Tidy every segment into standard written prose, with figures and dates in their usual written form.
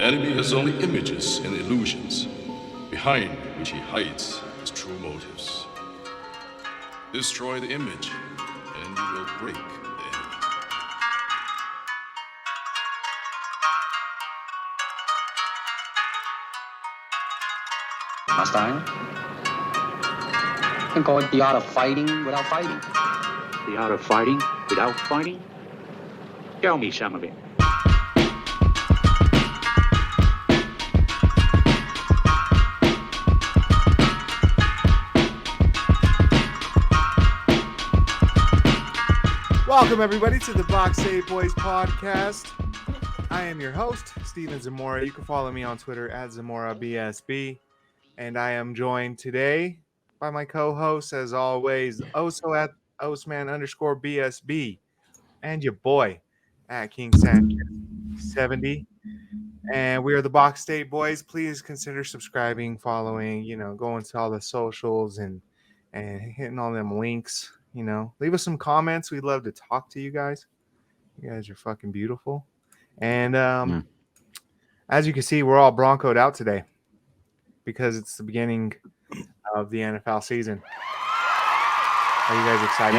The enemy has only images and illusions, behind which he hides his true motives. Destroy the image, and you will break the enemy. Einstein? You can call it the art of fighting without fighting. The art of fighting without fighting? Tell me some of it. Welcome, everybody, to the Box 8 Boys podcast. I am your host, Steven Zamora. You can follow me on Twitter at ZamoraBSB. And I am joined today by my co-host, as always, also at Osman_BSB, and your boy at King Sanchez 70. And we are the Box 8 Boys. Please consider subscribing, following, going to all the socials and hitting all them links. Leave us some comments. We'd love to talk to you guys. You guys are fucking beautiful. And as you can see, we're all Broncoed out today because it's the beginning of the NFL season. Are you guys excited?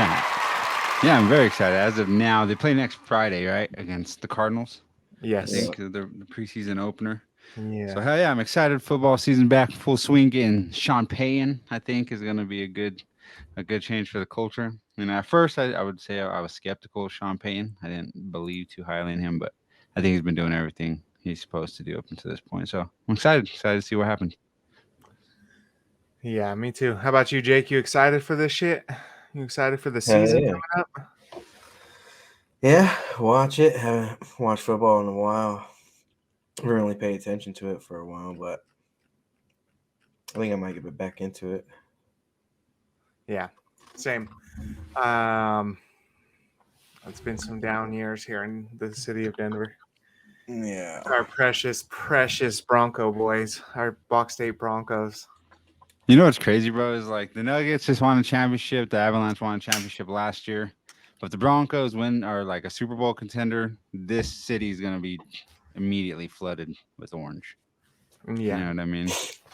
Yeah, I'm very excited. As of now, they play next Friday, right? Against the Cardinals. Yes. I think the preseason opener. Yeah. So, hell yeah, I'm excited. Football season back in full swing. And Sean Payton, I think, is going to be a good change for the culture. And at first, I would say I was skeptical of Sean Payton. I didn't believe too highly in him, but I think he's been doing everything he's supposed to do up until this point. So I'm excited to see what happens. Yeah, me too. How about you, Jake? You excited for this shit? You excited for the season coming up? Yeah, watch it. Haven't watched football in a while. I haven't really paid attention to it for a while, but I think I might get back into it. Yeah, same. It's been some down years here in the city of Denver. Yeah. Our precious Bronco boys, our Box State Broncos. You know what's crazy, bro? Is like the Nuggets just won a championship. The Avalanche won a championship last year. But if the Broncos are like a Super Bowl contender, this city is going to be immediately flooded with orange. Yeah. You know what I mean?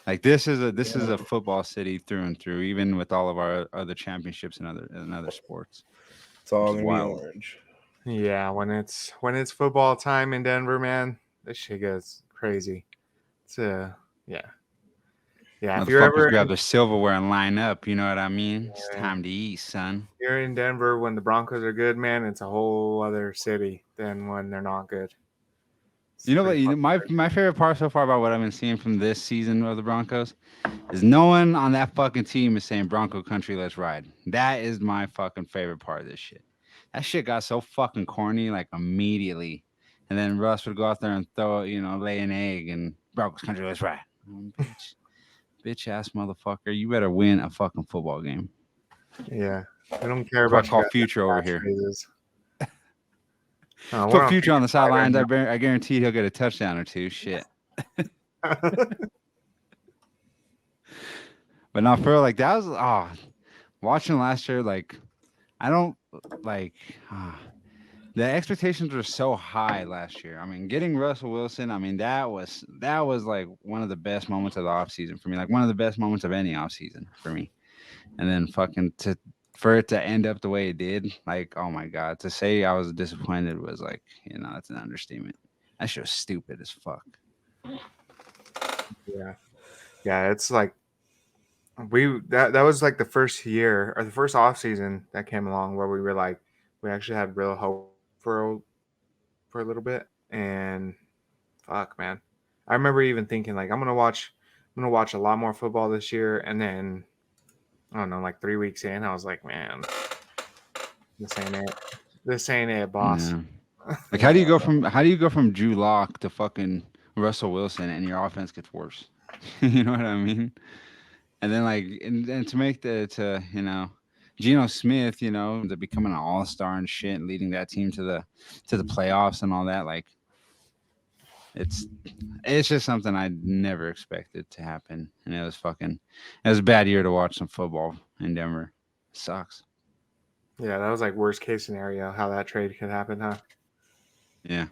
Like this is a football city through and through, even with all of our other championships and other sports. It's all Which is going to be wild. orange. Yeah, when it's football time in Denver, man, this shit goes crazy. It's yeah. If you're ever grab their silverware and line up, you know what I mean? It's time to eat, son. You're in Denver when the Broncos are good, man, it's a whole other city than when they're not good. You know what? My favorite part so far about what I've been seeing from this season of the Broncos is no one on that fucking team is saying Bronco country, let's ride. That is my fucking favorite part of this shit. That shit got so fucking corny like immediately, and then Russ would go out there and throw, lay an egg and Broncos country, let's ride. Bitch ass motherfucker, you better win a fucking football game. Yeah, I don't care What about I call Future over here. Put Future on the sidelines. I guarantee he'll get a touchdown or two. Shit. But not for real, like that was watching last year. Like I don't like the expectations were so high last year. I mean, getting Russell Wilson. I mean, that was like one of the best moments of the offseason for me. Like one of the best moments of any offseason for me. And then for it to end up the way it did, like, oh my God, to say I was disappointed was like, that's an understatement. That shit was stupid as fuck. Yeah, it's like that was like the first year or the first off season that came along where we were like, we actually had real hope for a little bit. And fuck, man, I remember even thinking like I'm gonna watch a lot more football this year, and then I don't know, like 3 weeks in, I was like, man, this ain't it, boss. Yeah. Like how do you go from Drew Lock to fucking Russell Wilson and your offense gets worse? You know what I mean? And then like and to make Geno Smith, to becoming an all-star and shit and leading that team to the playoffs and all that, like it's just something I never expected to happen. And it was a bad year to watch some football in Denver. It sucks. Yeah, that was like worst case scenario how that trade could happen, huh? Yeah.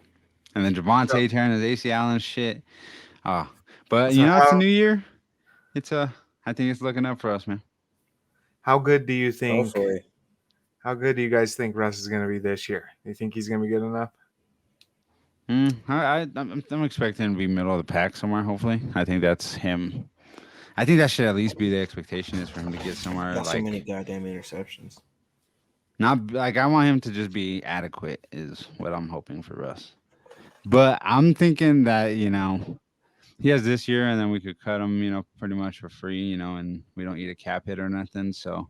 And then Javonte tearing his ACL and shit. But So it's a new year. I think it's looking up for us, man. how good do you think? Hopefully. How good do you guys think Russ is going to be this year? Do you think he's going to be good enough? I'm expecting him to be middle of the pack somewhere. Hopefully, I think that's him. I think that should at least be the expectation, is for him to get somewhere Got so like many goddamn interceptions. not like I want him to just be adequate is what I'm hoping for Russ. But I'm thinking that he has this year, and then we could cut him, pretty much for free, and we don't eat a cap hit or nothing. So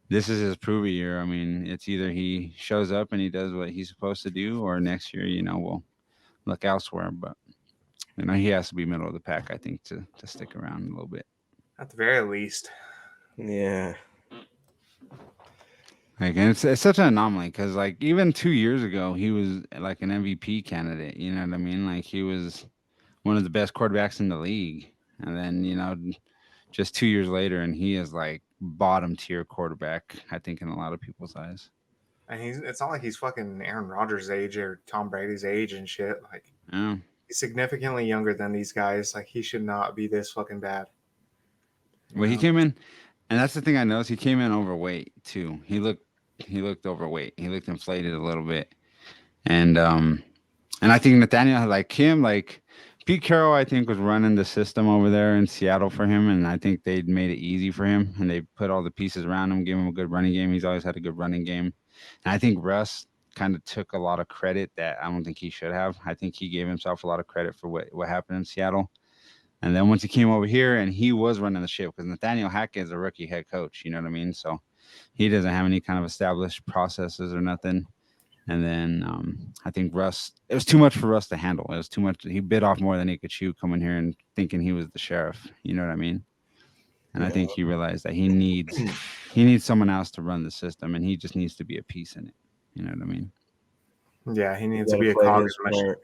this is his prove year. I mean, it's either he shows up and he does what he's supposed to do, or next year, we'll look elsewhere. But he has to be middle of the pack, I think, to stick around a little bit. At the very least. Yeah. Like, and it's such an anomaly because, like, even 2 years ago, he was like an MVP candidate. You know what I mean? Like, he was one of the best quarterbacks in the league, and then just 2 years later, and he is like bottom tier quarterback, I think, in a lot of people's eyes. And it's not like he's fucking Aaron Rodgers' age or Tom Brady's age and shit. Like, Yeah. he's significantly younger than these guys. Like, he should not be this fucking bad. Well, he came in, and that's the thing I noticed. He came in overweight too. He looked overweight. He looked inflated a little bit, and I think Nathaniel, like him, like Pete Carroll, I think, was running the system over there in Seattle for him, and I think they made it easy for him, and they put all the pieces around him, gave him a good running game. He's always had a good running game, and I think Russ kind of took a lot of credit that I don't think he should have. I think he gave himself a lot of credit for what happened in Seattle. And then once he came over here and he was running the ship, because Nathaniel Hackett is a rookie head coach, you know what I mean? So he doesn't have any kind of established processes or nothing. And then I think Russ, it was too much for Russ to handle. It was too much. He bit off more than he could chew coming here and thinking he was the sheriff. You know what I mean? And I think he realized that he needs someone else to run the system, and he just needs to be a piece in it. You know what I mean? Yeah, he needs to be a cog in the machine.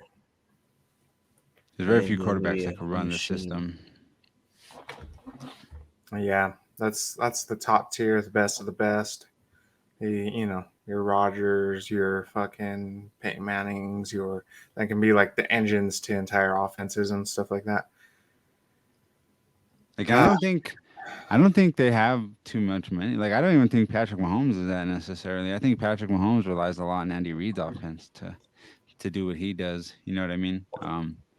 There's very few quarterbacks that can run the system. Yeah, that's the top tier, the best of the best. Your Rodgers, your fucking Peyton Mannings, that can be like the engines to entire offenses and stuff like that. Like I don't think they have too much money. Like I don't even think Patrick Mahomes is that necessarily. I think Patrick Mahomes relies a lot on Andy Reid's offense to do what he does. You know what I mean?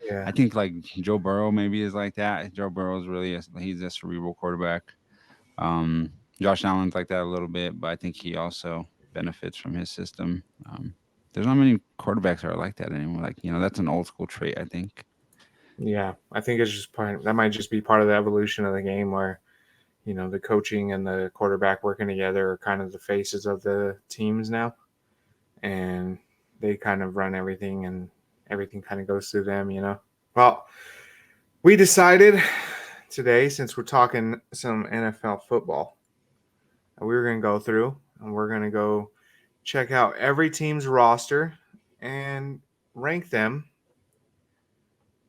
Yeah. I think like Joe Burrow maybe is like that. Joe Burrow is really he's a cerebral quarterback. Josh Allen's like that a little bit, but I think he also benefits from his system. There's not many quarterbacks that are like that anymore. Like that's an old school trait, I think. Yeah, I think it's just that might just be part of the evolution of the game where the coaching and the quarterback working together are kind of the faces of the teams now, and they kind of run everything and everything kind of goes through them, Well, we decided today, since we're talking some NFL football, we were going to go through and we're going to go check out every team's roster and rank them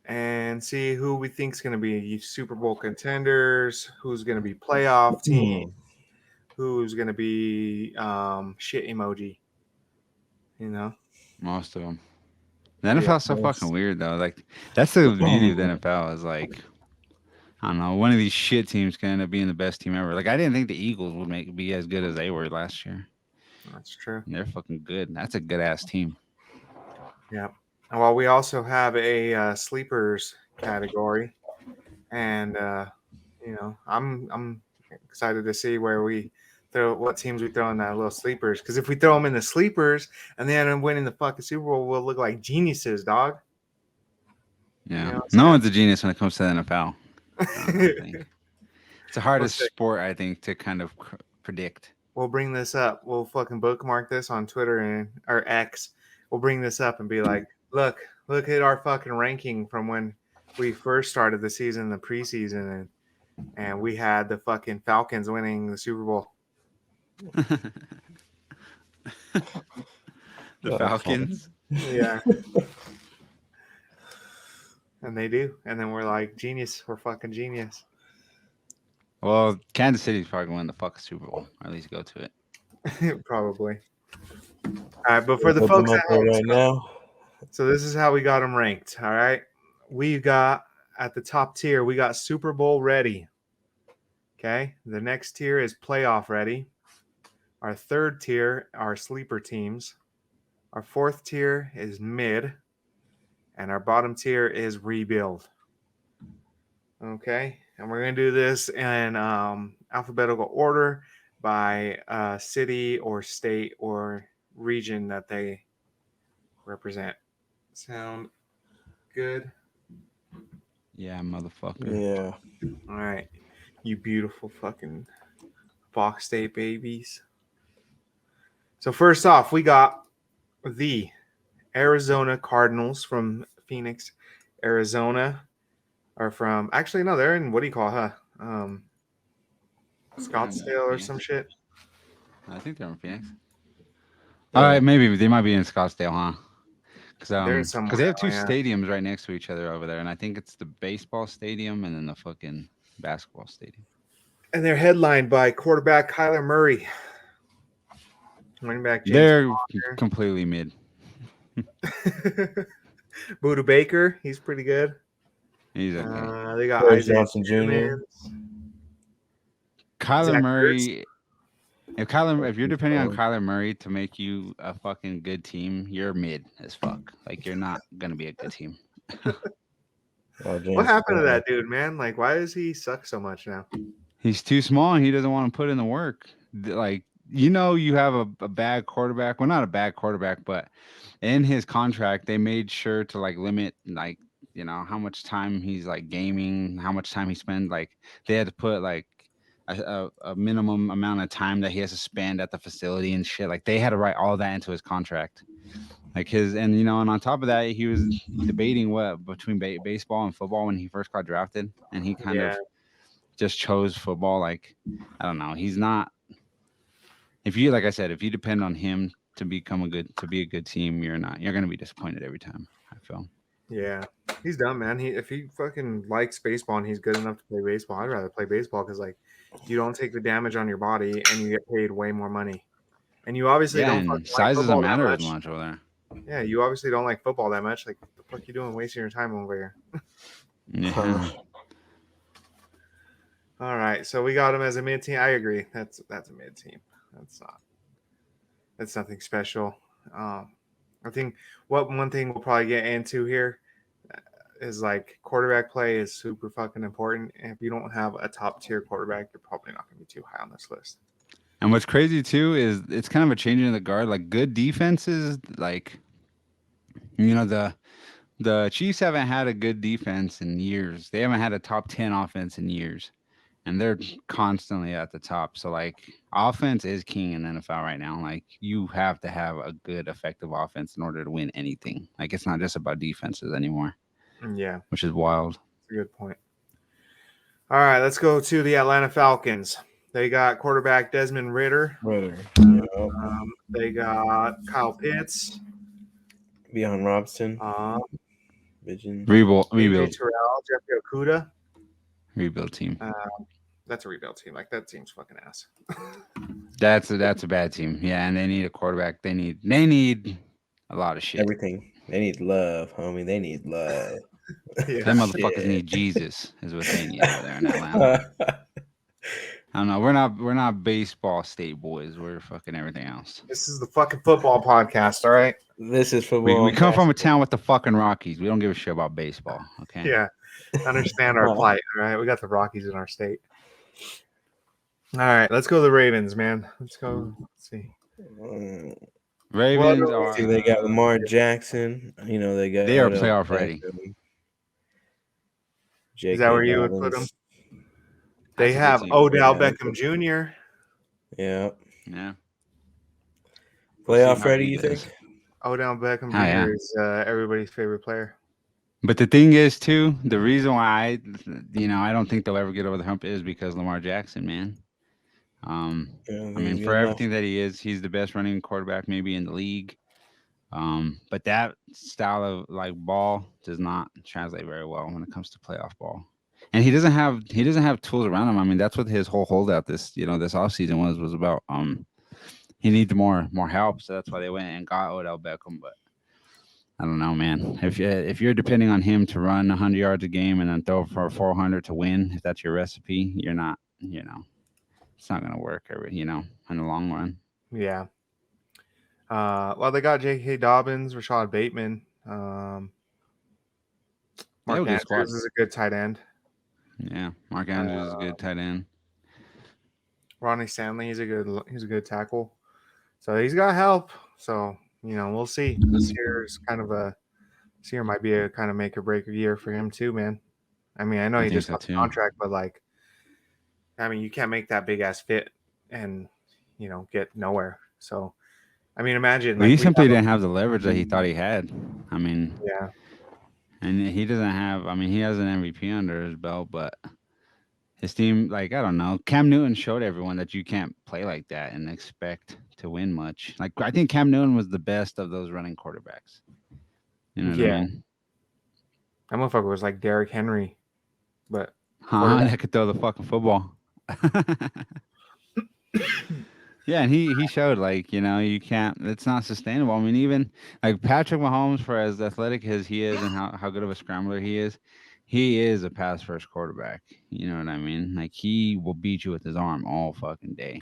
and see who we think is going to be Super Bowl contenders, who's going to be playoff team, who's going to be shit emoji, Most of them. The NFL is so fucking weird, though. Like, that's the beauty of the NFL is, like, I don't know, one of these shit teams can end up being the best team ever. Like, I didn't think the Eagles would be as good as they were last year. That's true. And they're fucking good. That's a good-ass team. Yeah. Well, we also have a sleepers category. And, I'm excited to see what teams we throw in that little sleepers. Because if we throw them in the sleepers and they end up winning the fucking Super Bowl, we'll look like geniuses, dog. Yeah. No one's a genius when it comes to the NFL. It's the hardest sport, I think, to kind of predict. We'll bring this up. We'll fucking bookmark this on Twitter or X. We'll bring this up and be like, look at our fucking ranking from when we first started the season, the preseason, and we had the fucking Falcons winning the Super Bowl. The Falcons? Yeah. And they do. And then we're like, genius. We're fucking genius. Well, Kansas City's probably going to win the fucking Super Bowl, or at least go to it. Probably. All right, but for the folks at home, right now, So this is how we got them ranked. All right. We got at the top tier, we got Super Bowl ready. Okay. The next tier is playoff ready. Our third tier are sleeper teams. Our fourth tier is mid. And our bottom tier is rebuild. Okay. And we're going to do this in alphabetical order by city or state or region that they represent. Sound good? Yeah, motherfucker. Yeah. All right. You beautiful fucking Fox State babies. So first off, we got the Arizona Cardinals from Phoenix, Arizona. Or from actually no, they're in what do you call Scottsdale or some shit. I think they're in Phoenix. All right, maybe they might be in Scottsdale, huh? Because they have two stadiums right next to each other over there, and I think it's the baseball stadium and then the fucking basketball stadium. And they're headlined by quarterback Kyler Murray. Running back James they're Conner. Completely mid. Buda Baker, he's pretty good. He's okay. They got George Isaiah Johnson Jr. Simmons. Kyler Zach Murray. If you're depending on Kyler Murray to make you a fucking good team, you're mid as fuck. Like you're not gonna be a good team. What happened to that dude, man? Like, why does he suck so much now? He's too small and he doesn't want to put in the work. Like, you have a bad quarterback. Well, not a bad quarterback, but in his contract, they made sure to like limit like, how much time he's like gaming, how much time he spends. Like they had to put like a minimum amount of time that he has to spend at the facility and shit. Like they had to write all that into his contract. Like and on top of that, he was debating what between baseball and football when he first got drafted, and he kind of just chose football. Like I don't know, he's not. If you depend on him to be a good team, you're gonna be disappointed every time. I feel. Yeah, he's done, man. If he fucking likes baseball and he's good enough to play baseball, I'd rather play baseball because like you don't take the damage on your body and you get paid way more money. And you obviously don't. And size doesn't matter as much over there. Yeah, you obviously don't like football that much. Like, what the fuck you doing wasting your time over here? Yeah. All right, so we got him as a mid team. I agree. That's a mid team. That's nothing special. I think one thing we'll probably get into here is like quarterback play is super fucking important. And if you don't have a top tier quarterback, you're probably not going to be too high on this list. And what's crazy too is it's kind of a change in the guard. Like good defenses, like the Chiefs haven't had a good defense in years. They haven't had a top 10 offense in years, and they're constantly at the top. So like offense is king in NFL right now. Like you have to have a good, effective offense in order to win anything. Like it's not just about defenses anymore. Yeah, which is wild. That's a good point. All right, let's go to the Atlanta Falcons. They got quarterback Desmond Ridder. They got Kyle Pitts. Bijan Robinson. Rebuild. Terrell, Jeffrey Okudah. Rebuild team. That's a rebuild team. Like that team's fucking ass. That's a bad team. Yeah, and they need a quarterback. They need a lot of shit. Everything. They need love, homie. They need love. Them motherfuckers need Jesus, is what they need over there in Atlanta. I don't know. We're not baseball state boys. We're fucking everything else. This is the fucking football podcast, all right? This is football. We come from a town with the fucking Rockies. We don't give a shit about baseball. Okay. Yeah. Understand our plight, all right? We got the Rockies in our state. All right, let's go to the Ravens, man. Let's go. Let's see. Ravens they got Lamar Jackson. They are playoff ready. Is that where you would put them? They have Odell Beckham Jr. Yeah. Playoff ready, you think? Odell Beckham Jr. is everybody's favorite player. But the thing is, too, the reason why I don't think they'll ever get over the hump is because Lamar Jackson, man. For everything that he is, he's the best running quarterback maybe in the league. But that style of like ball does not translate very well when it comes to playoff ball. And he doesn't have tools around him. I mean, that's what his whole holdout this offseason was about. He needs more help, so that's why they went and got Odell Beckham. But I don't know, man. If you're depending on him to run 100 yards a game and then throw for 400 to win, if that's your recipe, you're not. It's not gonna work. In the long run. Yeah. Well, they got J.K. Dobbins, Rashad Bateman. They have Mark a good squad. Andrews is a good tight end. Yeah, Mark Andrews is a good tight end. Ronnie Stanley, he's a good tackle. So he's got help. So we'll see. This year might be a kind of make or break year for him too, man. I mean, I know I he think just so got the too. contract, but you can't make that big ass fit and get nowhere. So, I mean, imagine Well, he we simply have didn't have the leverage that he thought he had. I mean, yeah, and he doesn't have. I mean, he has an MVP under his belt, but his team, I don't know. Cam Newton showed everyone that you can't play like that and expect to win much. I think Cam Newton was the best of those running quarterbacks. You know what I yeah. mean? That motherfucker was like Derrick Henry, but That could throw the fucking football. Yeah, and he showed you can't. It's not sustainable. I mean, even Patrick Mahomes, for as athletic as he is and how good of a scrambler he is a pass first quarterback. You know what I mean? He will beat you with his arm all fucking day.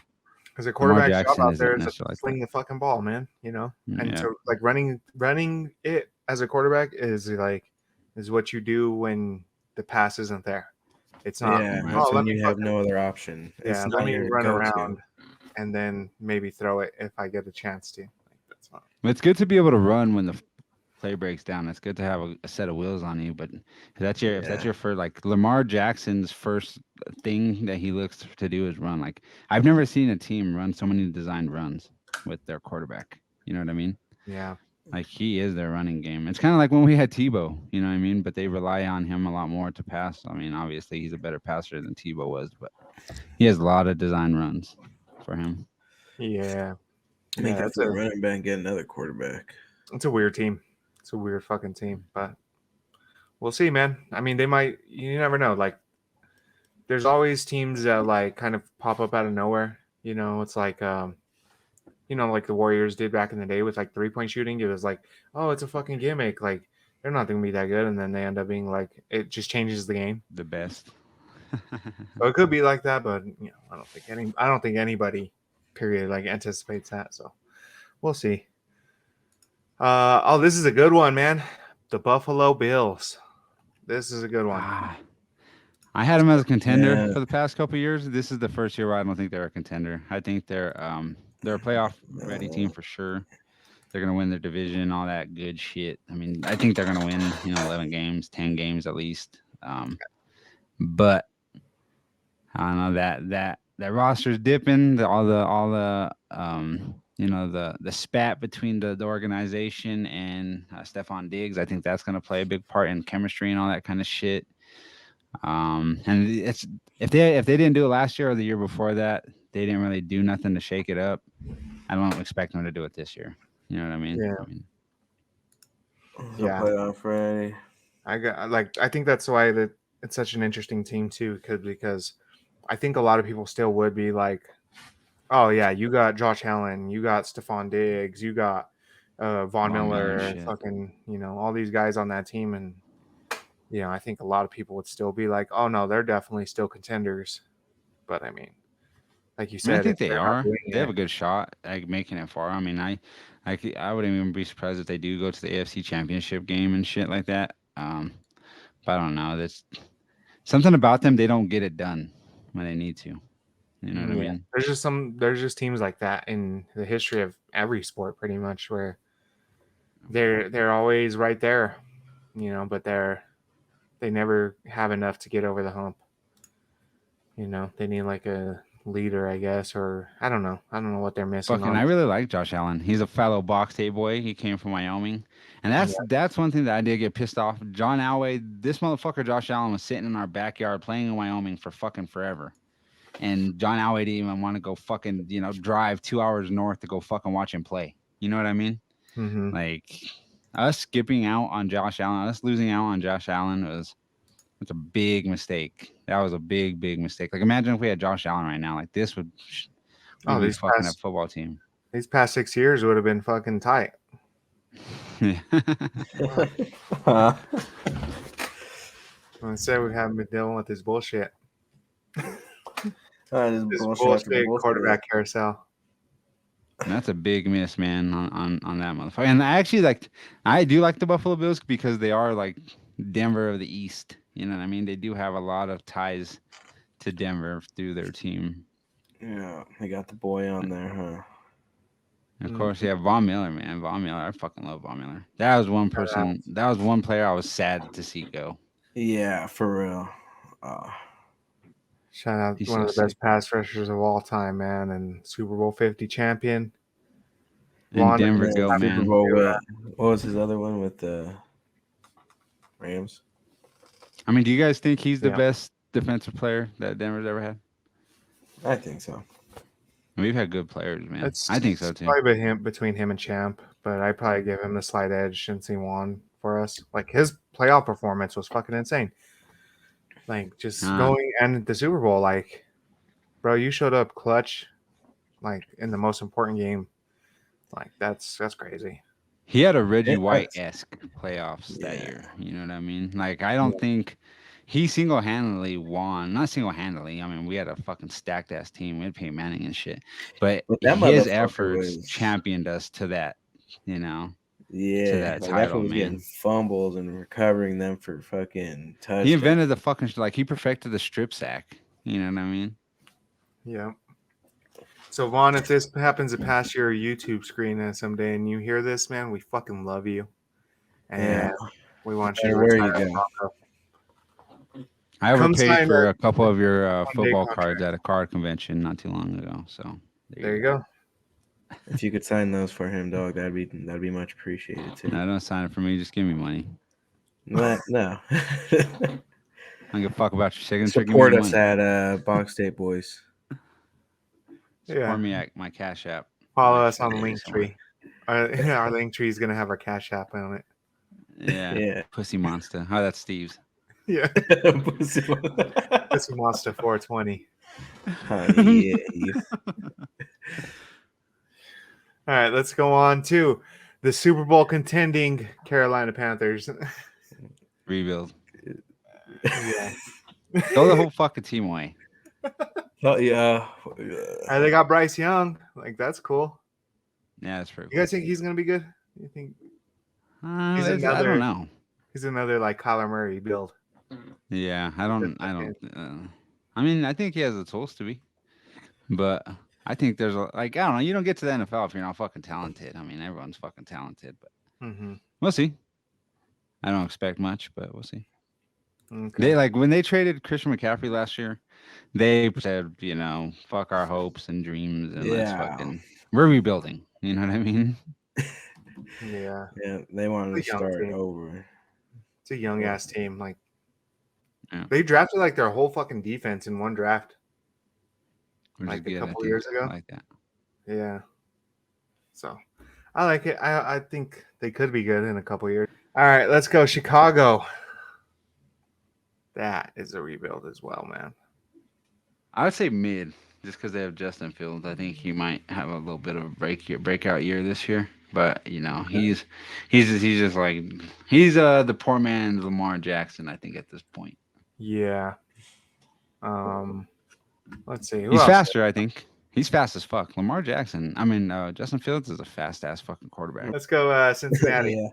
because a Lamar quarterback's job Jackson out isn't there is to necessarily like sling that. the fucking ball, man. And Yeah. so running it as a quarterback is what you do when the pass isn't there. It's not. Yeah, Right. that's Oh, when let me you have fucking no other option. yeah, It's let not me your run go-to. around and then maybe throw it if I get a chance to. That's not. It's good to be able to run when the play breaks down. It's good to have a set of wheels on you. But if that's your first, Lamar Jackson's first thing that he looks to do is run. I've never seen a team run so many designed runs with their quarterback. You know what I mean? Yeah. He is their running game. It's kind of like when we had Tebow, you know what I mean? But they rely on him a lot more to pass. I mean, obviously he's a better passer than Tebow was, but he has a lot of design runs for him. Yeah. Make Yeah, that for the running back and get another quarterback. It's a weird team. It's a weird fucking team, but we'll see, man. I mean, they might. You never know. There's always teams that kind of pop up out of nowhere. It's like like the Warriors did back in the day with 3-point shooting. It was oh, it's a fucking gimmick. They're not gonna be that good, and then they end up being it just changes the game. The best. So it could be like that, but I don't think anybody, period, anticipates that. So we'll see. This is a good one, man. The Buffalo Bills. This is a good one. I had them as a contender Yeah. for the past couple of years. This is the first year where I don't think they're a contender. I think they're a playoff ready team for sure. They're gonna win their division, all that good shit. I mean, I think they're gonna win, 11 games, 10 games at least. But I don't know that roster's dipping. All the the spat between the organization and Stephon Diggs. I think that's gonna play a big part in chemistry and all that kind of shit. And it's if they didn't do it last year or the year before that, they didn't really do nothing to shake it up. I don't expect them to do it this year. You know what I mean? Yeah. Yeah. Playoff Friday. I think that's why it's such an interesting team too, because I think a lot of people still would be like, oh yeah, you got Josh Allen, you got Stephon Diggs, you got Von Miller, shit. fucking all these guys on that team, and I think a lot of people would still be like, oh no, they're definitely still contenders. But I mean, like you said, I think they they're not are. doing They have it. a good shot at making it far. I mean, I wouldn't even be surprised if they do go to the AFC Championship game and shit like that. But I don't know. That's something about them. They don't get it done when they need to. You know what I mean? There's just teams like that in the history of every sport, pretty much, where they're always right there, but they never have enough to get over the hump. They need a leader, I guess, or I don't know what they're missing. I really like Josh Allen. He's a fellow Box State boy. He came from Wyoming, and that's one thing that I did get pissed off. John Elway, this motherfucker, Josh Allen, was sitting in our backyard playing in Wyoming for fucking forever, and John Elway didn't even want to go fucking drive 2 hours north to go fucking watch him play. You know what I mean? Mm-hmm. Us skipping out on Josh Allen, us losing out on Josh Allen it's a big mistake. That was a big, big mistake. Imagine if we had Josh Allen right now. This would be fucking a football team. These past 6 years would have been fucking tight. Huh? Instead, we haven't been dealing with this bullshit. This This bullshit after bullshit bullshit. quarterback carousel. And that's a big miss, man, on that motherfucker. And I do like the Buffalo Bills because they are like Denver of the East. You know what I mean? They do have a lot of ties to Denver through their team. Yeah, they got the boy on there, huh? And of course, yeah, Von Miller, man. Von Miller. I fucking love Von Miller. That was one person. That was one player I was sad to see go. Yeah, for real. Shout out He's one so of the best sick. pass rushers of all time, man, and Super Bowl 50 champion. In Vaughn Denver, is go, Super man. Bowl with, what was his other one with the Rams? I mean, do you guys think he's the Yeah. best defensive player that Denver's ever had? I think so. We've had good players, man. It's I think so too. Probably between him and Champ, but I'd probably give him the slight edge since he won for us. Like his playoff performance was fucking insane. Like just going and the Super Bowl, like, bro, you showed up clutch, like in the most important game. Like that's crazy. He had a Reggie Yeah, White-esque playoffs that Yeah. year. You know what I mean? Like, I don't think he single-handedly won. Not single-handedly. I mean, we had a fucking stacked-ass team. We had Peyton Manning and shit. But But that his motherfucker efforts was- championed us to that, you know? Yeah, that like, title, was man. getting fumbles and recovering them for fucking touchdowns. He invented the fucking, like, he perfected the strip sack. You know what I mean? Yeah. So Vaughn, if this happens to pass your YouTube screen someday and you hear this, man, we fucking love you. And Yeah. we want you Hey, to where you retire go? Bronco. I Come overpaid sign for a a couple of your one-day football contract. cards at a card convention not too long ago. So There you go. If you could sign those for him, dog, that'd be much appreciated too. No, don't sign it for me. Just give me money. No. I don't give a fuck about your signature. Support give me us money. at Box State Boys. Yeah. Support me at my Cash App. Follow Like, us on somewhere. Linktree. Our Linktree is gonna have our Cash App on it. Yeah. Yeah. Pussy Monster. Oh, that's Steve's. Yeah. Pussy. That's a Monster 420. Yeah. All right, let's go on to the Super Bowl contending Carolina Panthers. Rebuild. Yeah. Throw the whole fucking team away. Oh, yeah. They got Bryce Young. Like that's cool. Yeah, that's pretty You guys think he's gonna be good? You think cool. he's I another- don't know. he's another like Kyler Murray build? Yeah, I don't. I mean, I think he has the tools to be, but I think there's I don't know. You don't get to the NFL if you're not fucking talented. I mean, everyone's fucking talented, but Mm-hmm. we'll see. I don't expect much, but we'll see. Okay. They when they traded Christian McCaffrey last year, they said, fuck our hopes and dreams and let's Yeah. fucking we're rebuilding. You know what I mean? Yeah, Yeah, they wanted to It's a young start team. over. it's a young ass team. Like Yeah. they drafted like their whole fucking defense in one draft. Which Like is a good, I couple think. years ago? I like that. Yeah. So I like it. I think they could be good in a couple years. All right, let's go Chicago. That is a rebuild as well, man. I would say mid, just because they have Justin Fields. I think he might have a little bit of a breakout year this year. But he's just like he's the poor man's Lamar Jackson. I think at this point Yeah. Let's see. Who he's else? faster. I think he's fast as fuck. Lamar Jackson. I mean, Justin Fields is a fast ass fucking quarterback. Let's go Cincinnati. Yeah.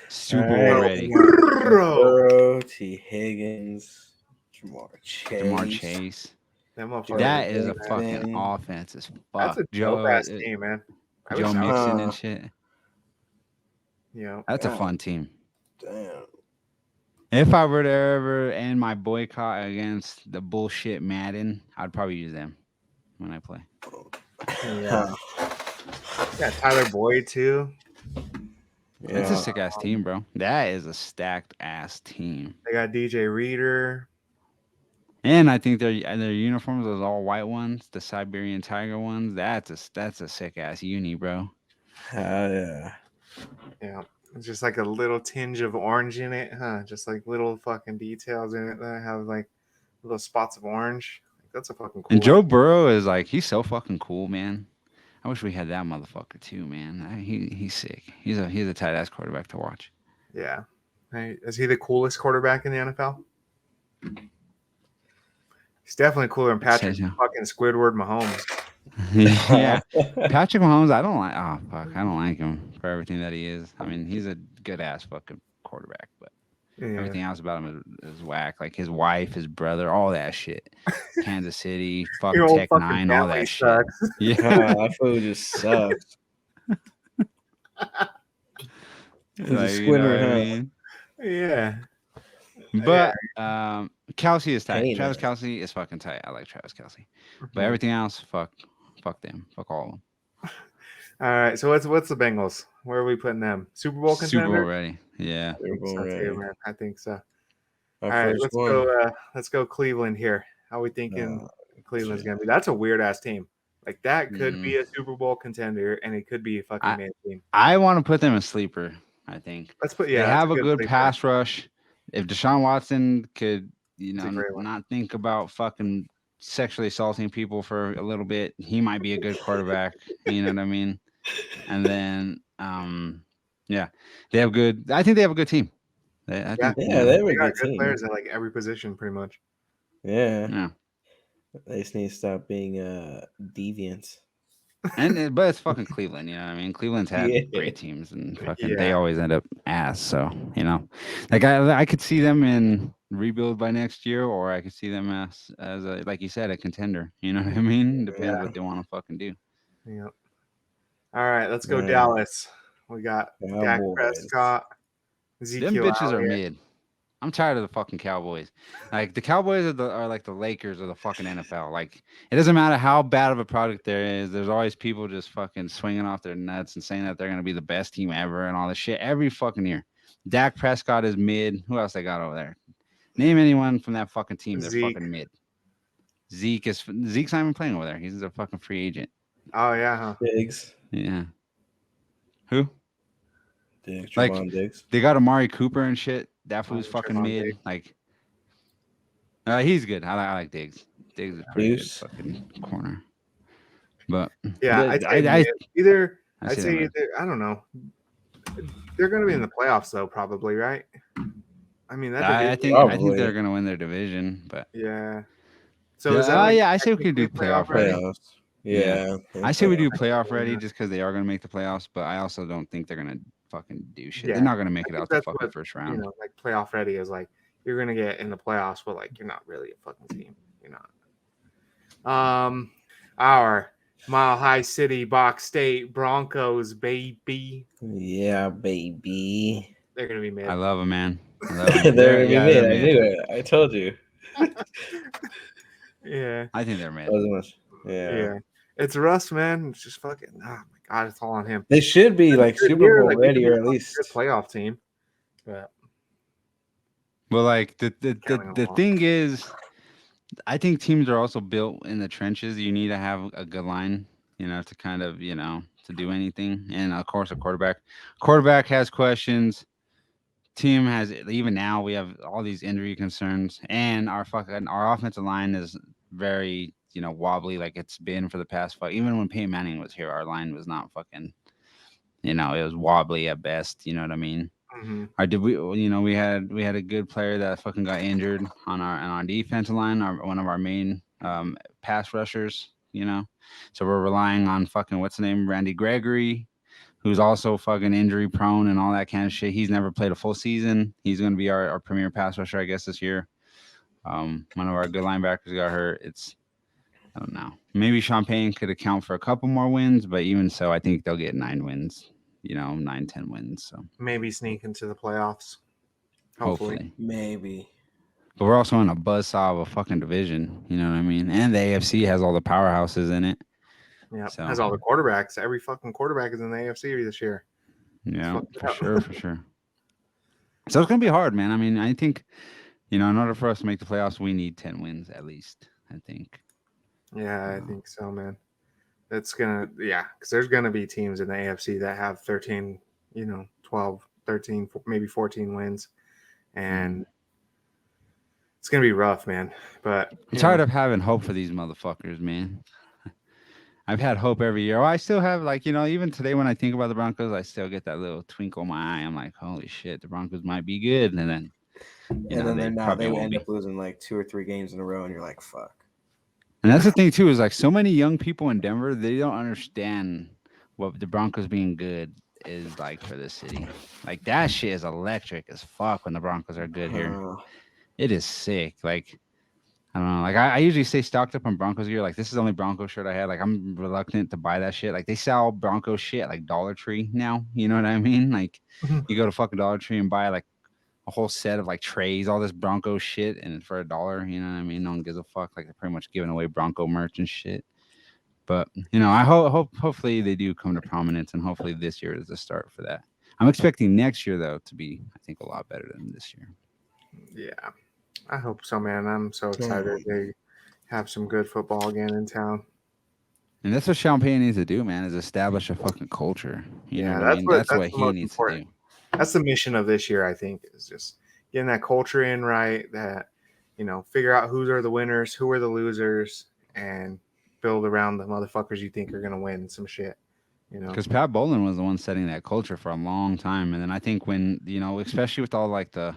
Super All Bowl right. ready. Bro. Burrow, T. Higgins, Jamar Chase. Jamar Chase. That motherfucker That is is a good, man. fucking offense as That's fuck. a dope ass Joe team, man. I Joe wish I was- Mixon and shit. Yeah. That's a Yeah. fun team. Damn. If I were to ever end my boycott against the bullshit Madden, I'd probably use them when I play. Yeah. Yeah, Tyler Boyd too. It's a Yeah. sick ass team, bro. That is a stacked ass team. They got DJ Reader. And I think their uniforms, those all white ones, the Siberian Tiger ones, that's a sick ass uni, bro. Hell yeah. Yeah. It's just like a little tinge of orange in it, huh? Just like little fucking details in it that have like little spots of orange. That's a fucking cool. And Joe Burrow is like, he's so fucking cool, man. I wish we had that motherfucker too, man. He's sick. He's a tight ass quarterback to watch. Yeah. Hey, is he the coolest quarterback in the NFL? He's definitely cooler than Patrick Says so. fucking Squidward Mahomes. Yeah, Patrick Mahomes. I don't like. Oh fuck, I don't like him for everything that he is. I mean, he's a good ass fucking quarterback, but Yeah. everything else about him is whack. Like his wife, his brother, all that shit. Kansas City, fuck Your whole Tech fucking 9, all family that shit. sucks. Yeah, that food just sucks. He's a like, Squidward, what I huh? mean? Yeah. But Kelsey is tight. Hey, Travis man. Kelsey is fucking tight. I like Travis Kelsey. But Mhm. everything else, fuck them. Fuck all of them. All right. So what's the Bengals? Where are we putting them? Super Bowl Super Bowl contender? ready. Yeah. I think so too, man. I think so. Our All right, first let's one. go. Let's go Cleveland here. How we thinking Cleveland's shit. gonna be? That's a weird ass team. Like that could Mm. be a Super Bowl contender, and it could be a fucking man team. I want to put them in sleeper, I think. Let's put They that's have a good sleeper. pass rush. If Deshaun Watson could, It's a great one. not think about fucking sexually assaulting people for a little bit, he might be a good quarterback. You know what I mean? And then, yeah, they have good. I think they have a good team. I think, Yeah, they have They a got good good team. players at like every position, pretty much. Yeah. Yeah. They just need to stop being deviants. But it's fucking Cleveland, you know what I mean? Cleveland's had Yeah. great teams and fucking they Yeah. always end up ass. So, like I could see them in rebuild by next year, or I could see them as a, like you said, a contender. You know what I mean? Depends what they want to fucking do. Yep. All right, let's go Man. Dallas. We got Dak Cowboys. Prescott, Them Ezekiel bitches are Elliott. mid. I'm tired of the fucking Cowboys. Like the Cowboys are like the Lakers of the fucking NFL. Like it doesn't matter how bad of a product there is. There's always people just fucking swinging off their nuts and saying that they're gonna be the best team ever and all this shit every fucking year. Dak Prescott is mid. Who else they got over there? Name anyone from that fucking team. They're Zeke. fucking mid. Zeke's not even playing over there. He's a fucking free agent. Oh yeah, huh? Diggs. Yeah. Who? Diggs. Like- Trevon Diggs. They got Amari Cooper and shit. That fool's Oh, fucking Trevon mid. Diggs. Like, he's good. I like Diggs. Diggs is a pretty Deuce. good fucking corner. But Yeah, I- I'd say I- mid. Either I I'd see say them. either, I don't know. They're going to be in the playoffs though, probably, right? I mean, that I division- think I think Probably. they're gonna win their division, but yeah. So yeah, is that like yeah, I say we could do technically playoff ready. Playoffs. Yeah. I say we do playoff Yeah. ready just because they are gonna make the playoffs, but I also don't think they're gonna fucking do shit. Yeah, They're not gonna make I it think out the that's fucking what, first You round. know, like playoff ready is like you're going to get in the playoffs, but like you're not really a fucking team. You're not. Our Mile High City, Box State Broncos, baby. Yeah, baby. They're going to be mid. I love them, man. I love 'em. They're gonna be Yeah, mid. they're I knew it. I told you. Yeah. I think they're mid. Wasn't much. Yeah. Yeah. It's Russ, man. It's just fucking, oh my God, it's all on him. They should be like Good Super year, Bowl like, they could ready, be or a at fucking least. good playoff team. But Well, like the Counting the along. thing is, I think teams are also built in the trenches. You need to have a good line, to kind of, to do anything. And of course, a quarterback. Quarterback has questions. Team has, even now we have all these injury concerns, and our offensive line is very wobbly, like it's been for the past five. Even when Peyton Manning was here, our line was not fucking. It was wobbly at best. You know what I mean? mhm. Or did we? We had a good player that fucking got injured on our defensive line. One of our main pass rushers. So we're relying on fucking what's the name, Randy Gregory, who's also fucking injury prone and all that kind of shit. He's never played a full season. He's going to be our premier pass rusher, I guess, this year. One of our good linebackers got hurt. I don't know. Maybe Champagne could account for a couple more wins, but even so, I think they'll get 9 wins. 9-10 wins. So Maybe sneak into the playoffs. Hopefully. Maybe. but we're also in a buzzsaw of a fucking division. You know what I mean? And the AFC has all the powerhouses in it. Yeah. So- Has all the quarterbacks. Every fucking quarterback is in the AFC this year. Yeah, fucked for up. sure, for sure. So it's gonna be hard, man. I mean, I think, in order for us to make the playoffs, we need 10 wins at least. I think. Yeah, I think so, man. That's gonna, because there's gonna be teams in the AFC that have 13, 12, 13, maybe 14 wins, and it's gonna be rough, man. But I'm tired of having hope for these motherfuckers, man. I've had hope every year. I still have, like, even today when I think about the Broncos, I still get that little twinkle in my eye. I'm like, holy shit, the Broncos might be good, and then And then they they're not. probably They won't end be. up losing like 2 or 3 games in a row, and you're like, fuck. And that's the thing too, is like so many young people in Denver, they don't understand what the Broncos being good is like for this city. Like that shit is electric as fuck when the Broncos are good here. Uh, It is sick. Like I don't know. Like I usually stay stocked up on Broncos gear. Like this is the only Bronco shirt I had. Like I'm reluctant to buy that shit. Like they sell Bronco shit at, like Dollar Tree now. You know what I mean? Like you go to fucking Dollar Tree and buy like a whole set of like trays, all this Bronco shit, and for $1, you know what I mean? No one gives a fuck. Like they're pretty much giving away Bronco merch and shit. But I hopefully they do come to prominence, and hopefully this year is the start for that. I'm expecting next year though to be, I think, a lot better than this year. Yeah, I hope so, man. I'm so excited they have some good football again in town. And that's what Champagne needs to do, man, is establish a fucking culture. You know what I mean? That's what the he most needs important. to do. That's the mission of this year, I think, is just getting that culture in right, that, figure out who are the winners, who are the losers, and build around the motherfuckers you think are going to win some shit, Because Pat Bowlen was the one setting that culture for a long time. And then I think when, especially with all like the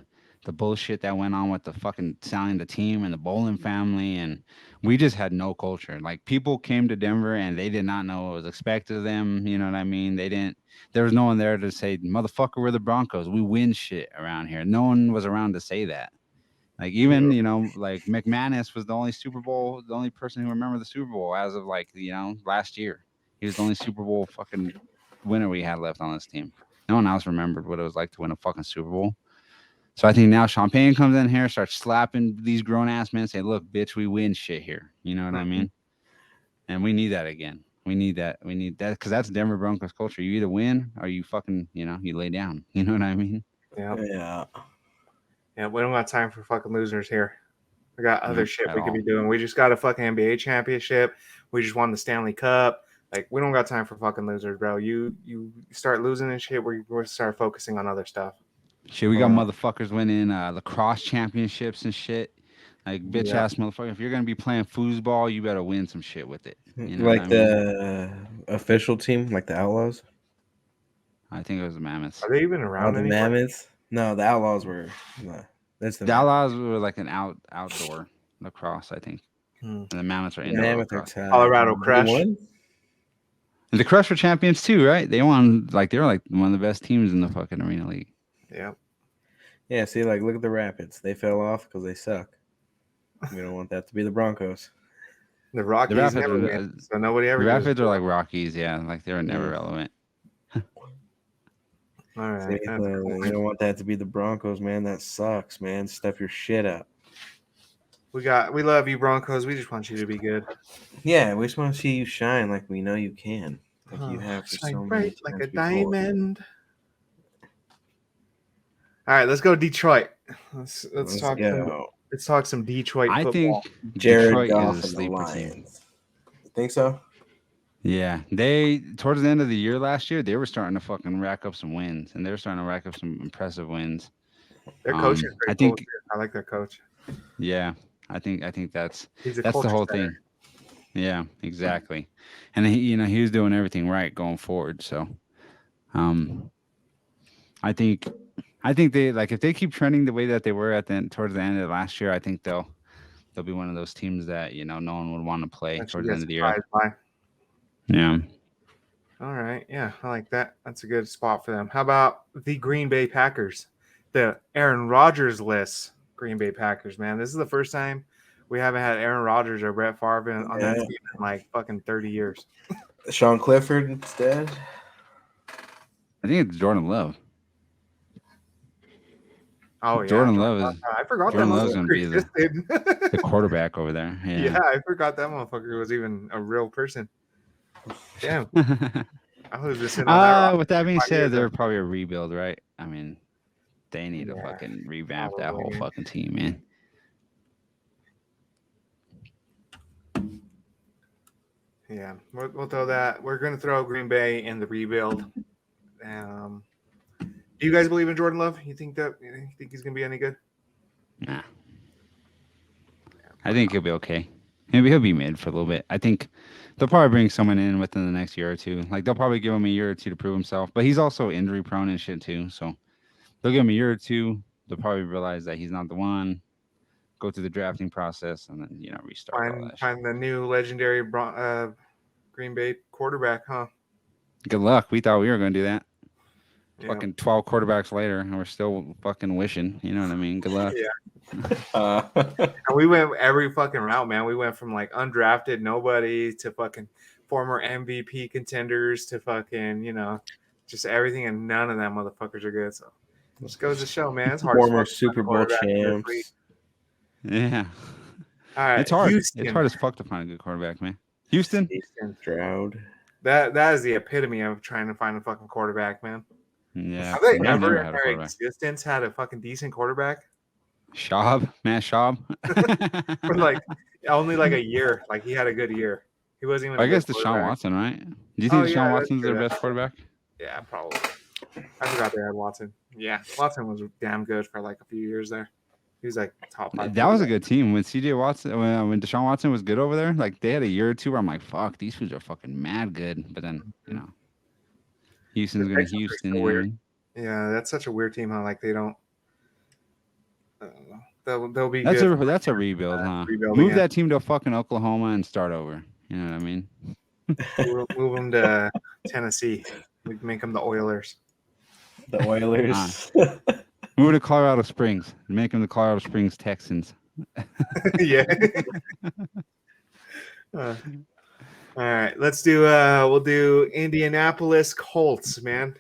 bullshit that went on with the fucking selling the team and the Bowlen family, and we just had no culture. Like people came to Denver and they did not know what was expected of them. You know what I mean? There was no one there to say, motherfucker, we're the Broncos. We win shit around here. No one was around to say that. Like even, like McManus was the only person who remembered the Super Bowl as of like, last year. He was the only Super Bowl fucking winner we had left on this team. No one else remembered what it was like to win a fucking Super Bowl. So I think now Champagne comes in here, starts slapping these grown ass men, saying, "Look, bitch, we win shit here." You know what I mean? And we need that again. We need that because that's Denver Broncos culture. You either win or you fucking, you lay down. You know what I mean? yeah. Yeah, we don't got time for fucking losers here. We got other shit at we could be all. doing. We just got a fucking NBA championship. We just won the Stanley Cup. Like, we don't got time for fucking losers, bro. You start losing and shit, we're start focusing on other stuff. Shit, we got motherfuckers winning lacrosse championships and shit. Like bitch ass motherfucker. If you're gonna be playing foosball, you better win some shit with it. You know Like what I mean? the official team, like the Outlaws. I think it was the Mammoths. Are they even around the anymore? Mammoths. No, the Outlaws were. That's the The Outlaws were like an outdoor lacrosse, I think. And the Mammoths are indoor Mammoth are lacrosse. tied. Colorado They Crush. won? And the Crush were champions too, right? They won, like they were like one of the best teams in the fucking Arena League. Yeah. Yeah, see, like, look at the Rapids. They fell off because they suck. We don't want that to be the Broncos. The Rockies Rapids never are- win, so nobody ever The gives a Rapids are fuck. like Rockies, yeah, like they were never relevant. All right. See, that's cool. we don't want that to be the Broncos, man. That sucks, man. Step your shit up. We love you, Broncos. We just want you to be good. Yeah, we just want to see you shine like we know you can. Like you have for Shine so many bright like times a before. diamond. All right, let's go Detroit. Let's talk. go. Let's talk some Detroit I football. think Jared Detroit Goff is a and the sleeper team. Lions. You think so? Yeah, they towards the end of the year last year, they were starting to fucking rack up some wins, and they were starting to rack up some impressive wins. Their coach is I pretty think- cool. Too. I like their coach. Yeah, I think that's He's a the culture whole setter. thing. Yeah, exactly. And he was doing everything right going forward. So, I think they, like, if they keep trending the way that they were towards the end of last year, I think they'll be one of those teams that no one would want to play That you towards the get end of the year. surprised by. Yeah. All right. Yeah, I like that. That's a good spot for them. How about the Green Bay Packers? The Aaron Rodgers list Green Bay Packers, man. This is the first time we haven't had Aaron Rodgers or Brett Favre on that Yeah. team in like fucking 30 years. Sean Clifford instead. I think it's Jordan Love. Oh, yeah. Jordan Love is I forgot Jordan that Love's gonna motherfucker be the existed. quarterback over there. Yeah. Yeah. I forgot that motherfucker was even a real person. Damn. I was just sitting on that rock. With that being 5 said, years they're ago. probably a rebuild, right? I mean, they need to Yeah, fucking revamp that whole probably. fucking team, man. Yeah, we'll throw that. We're going to throw Green Bay in the rebuild. Do you guys believe in Jordan Love? You think he's going to be any good? Nah. I think he'll be okay. Maybe he'll be mid for a little bit. I think They'll probably bring someone in within the next year or two. Like they'll probably give him a year or two to prove himself. But he's also injury prone and shit too. So they'll give him a year or two. They'll probably realize that he's not the one. Go through the drafting process and then restart all that shit. Find the new legendary Green Bay quarterback, huh? Good luck. We thought we were gonna do that. Yeah. Fucking 12 quarterbacks later, and we're still fucking wishing. You know what I mean? Good luck. Yeah. And we went every fucking route, man. We went from like undrafted nobody to fucking former MVP contenders to fucking, just everything, and none of them motherfuckers are good. So just goes to show, man. It's hard. Former as fuck to find Super a Bowl quarterback in this champs. league. Yeah. All right, It's hard. Houston. It's hard as fuck to find a good quarterback, man. Houston? Stroud. That is the epitome of trying to find a fucking quarterback, man. Yeah. Have they I've ever never in had a their quarterback. existence had a fucking decent quarterback? Schaub? Matt Schaub? For like only like a year. Like he had a good year. He wasn't even. I a guess good Deshaun quarterback. Watson, right? Do you Oh, think yeah, Deshaun that's Watson's their true. best quarterback? Yeah, probably. I forgot they had Watson. Yeah, Watson was damn good for like a few years there. He was like top 5. That was a good team. When CJ Watson, when Deshaun Watson was good over there, like they had a year or two where I'm like, fuck, these fools are fucking mad good. But then, Houston's The going to Texans are Houston. so You know what I weird. mean? Yeah, that's such a weird team, huh? Like they don't. I don't know. They'll be That's good. a rebuild, huh? rebuilding, Move yeah. that team to fucking Oklahoma and start over. You know what I mean? We'll move them to Tennessee. We can make them the Oilers. The Oilers. Move to Colorado Springs. Make them the Colorado Springs Texans. Yeah. All right, let's do. We'll do Indianapolis Colts, man.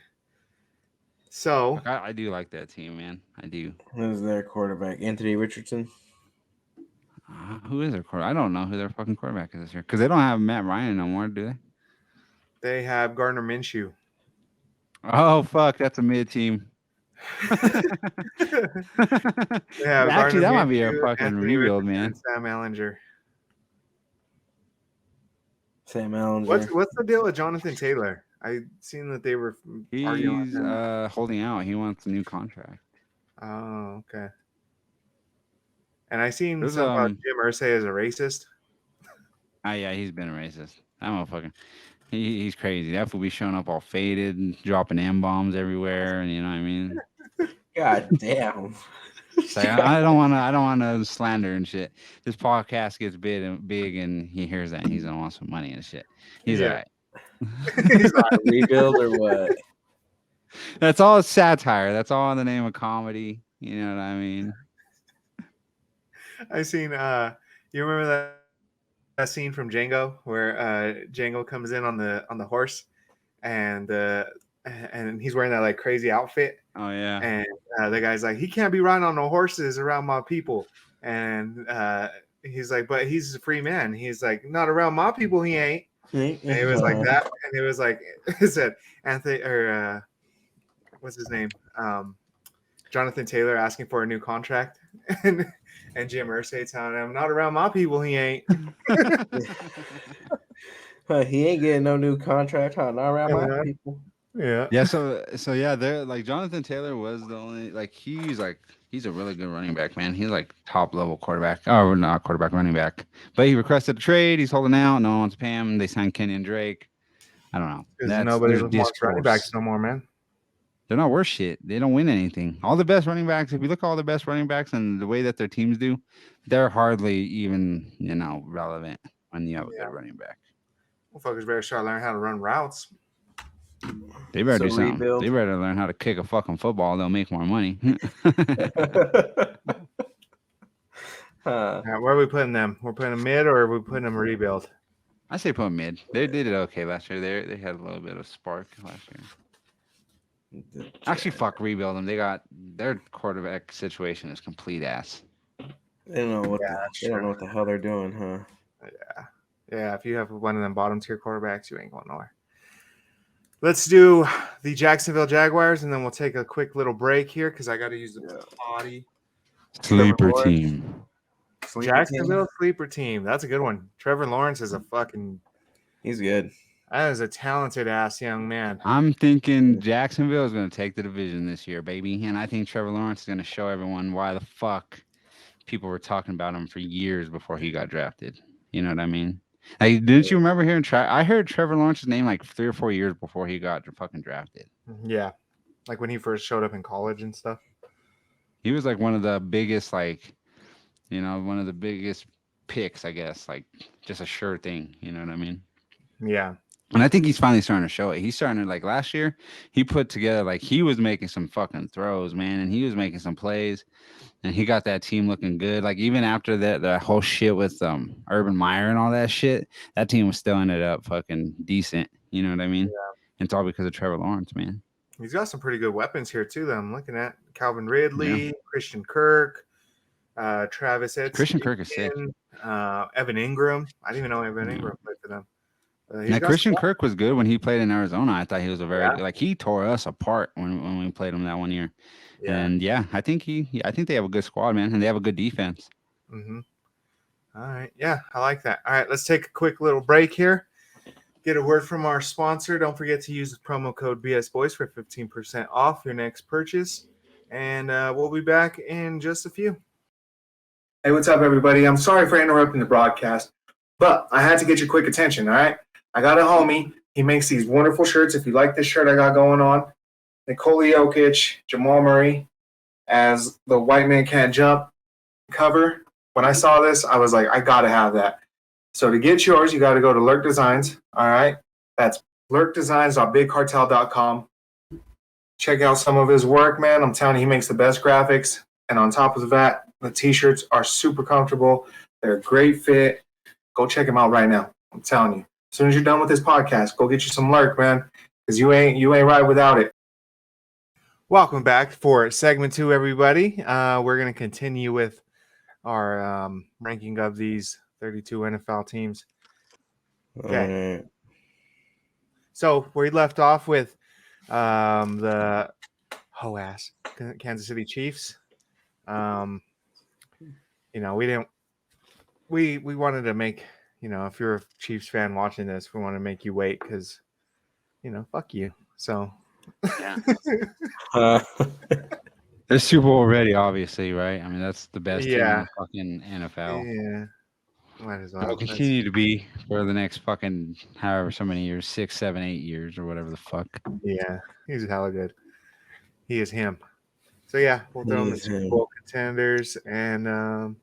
So I do like that team, man. I do. Who's their quarterback? Anthony Richardson. Who is their quarterback? I don't know who their fucking quarterback is this year because they don't have Matt Ryan no more, do they? they have Gardner Minshew. Oh fuck, that's a mid team. Yeah, Actually, that might be a Minshew, fucking Anthony rebuild, Richardson, man. and Sam Ellinger. Sam Ellinger. What's the deal with Jonathan Taylor? I seen that they were arguing. He's on him. holding out. He wants a new contract. Oh, okay. And I seen There's, something about Jim Irsay as a racist. Ah, yeah, he's been a racist. That motherfucker. He's crazy. That fool be showing up all faded and dropping M-bombs everywhere, and you know what I mean? God damn. It's like, I don't wanna slander and shit. This podcast gets big and he hears that and he's gonna want some money and shit. He's Yeah. all right. He's like, Rebuild or what? That's all satire. That's all in the name of comedy. You know what I mean? I seen you remember that scene from Django where Django comes in on the horse and he's wearing that like crazy outfit Oh yeah. and the guy's like, he can't be riding on no horses around my people, and he's like, but he's a free man. He's like, not around my people he ain't. And it was like that, and it was like it said Anthony or what's his name, Jonathan Taylor asking for a new contract, and Jim Irsay telling him, not around my people he ain't. He ain't getting no new contract, huh? Not around my Yeah. people. Yeah, Yeah, so yeah, they're like Jonathan Taylor was the only he's a really good running back, man. He's like top level quarterback. Oh, not quarterback, running back. But he requested a trade. He's holding out. No one wants to pay him. They signed Kenyon Drake. I don't know. because nobody there's wants running discourse. backs no more, man. They're not worth shit. They don't win anything. All the best running backs, if you look at all the best running backs and the way that their teams do, they're hardly even, relevant when you have a good running back. Motherfuckers better start learning how to run routes. They better So do something. rebuild. They better learn how to kick a fucking football. They'll make more money. Huh. All right, where are we putting them? We're putting them mid, or are we putting them rebuild? I say put 'em mid. They did it okay last year. They had a little bit of spark last year. Actually, fuck, rebuild them. They got their quarterback situation is complete ass. They don't know what that's they don't know true. what the hell they're doing, huh? Yeah, if you have one of them bottom tier quarterbacks, you ain't going nowhere. Let's do the Jacksonville Jaguars, and then we'll take a quick little break here because I got to use the potty. Sleeper Lawrence. team. Jacksonville sleeper team. That's a good one. Trevor Lawrence is a fucking. He's good. That is a talented ass young man. I'm thinking Jacksonville is going to take the division this year, baby. And I think Trevor Lawrence is going to show everyone why the fuck people were talking about him for years before he got drafted. You know what I mean? Like, didn't you remember hearing? I heard Trevor Lawrence's name like 3 or 4 years before he got fucking drafted. Yeah, like when he first showed up in college and stuff. He was like one of the biggest, like, one of the biggest picks, I guess. Like, just a sure thing. You know what I mean? Yeah, And I think he's finally starting to show it. He's starting to, like, last year, he put together, like, he was making some fucking throws, man, and he was making some plays, and he got that team looking good. Like, even after that whole shit with Urban Meyer and all that shit, that team was still ended up fucking decent. You know what I mean? Yeah. And it's all because of Trevor Lawrence, man. he's got some pretty good weapons here too. That I'm looking at Calvin Ridley, Christian Kirk, Travis Etienne, Christian Kirk is sick. Evan Ingram. I didn't even know Evan Ingram played for them. He's Now, got Christian some- Kirk was good when he played in Arizona. I thought he was a very Yeah. like he tore us apart when we played him that one year. Yeah. And yeah, I think I think they have a good squad, man, and they have a good defense. Mm-hmm. All right. Yeah, I like that. All right, let's take a quick little break here. Get a word from our sponsor. Don't forget to use the promo code BSBoys for 15% off your next purchase. And we'll be back in just a few. Hey, what's up, everybody? I'm sorry for interrupting the broadcast, but I had to get your quick attention, all right? I got a homie. He makes these wonderful shirts. If you like this shirt I got going on, Nikola Jokic, Jamal Murray as the White Man Can't Jump cover. When I saw this, I was like, I got to have that. So to get yours, you got to go to Lurk Designs, all right? That's lurkdesigns.bigcartel.com. Check out some of his work, man. I'm telling you, he makes the best graphics. And on top of that, the T-shirts are super comfortable. They're a great fit. Go check them out right now. I'm telling you. As soon as you're done with this podcast, go get you some Lurk, man, because you ain't right without it. Welcome back for segment 2, everybody. We're going to continue with our ranking of these 32 NFL teams. Okay. So we left off with the ho-ass Kansas City Chiefs. We wanted to make, if you're a Chiefs fan watching this, we want to make you wait because, fuck you. So They're Super Bowl ready, obviously, right? I mean, that's the best team in Yeah. the fucking NFL. yeah, might as well. It'll continue to be for the next fucking however so many years, 6, 7, 8 years or whatever the fuck. Yeah, he's hella good. He is him. So yeah, we'll throw him the He is Super him. Bowl contenders and then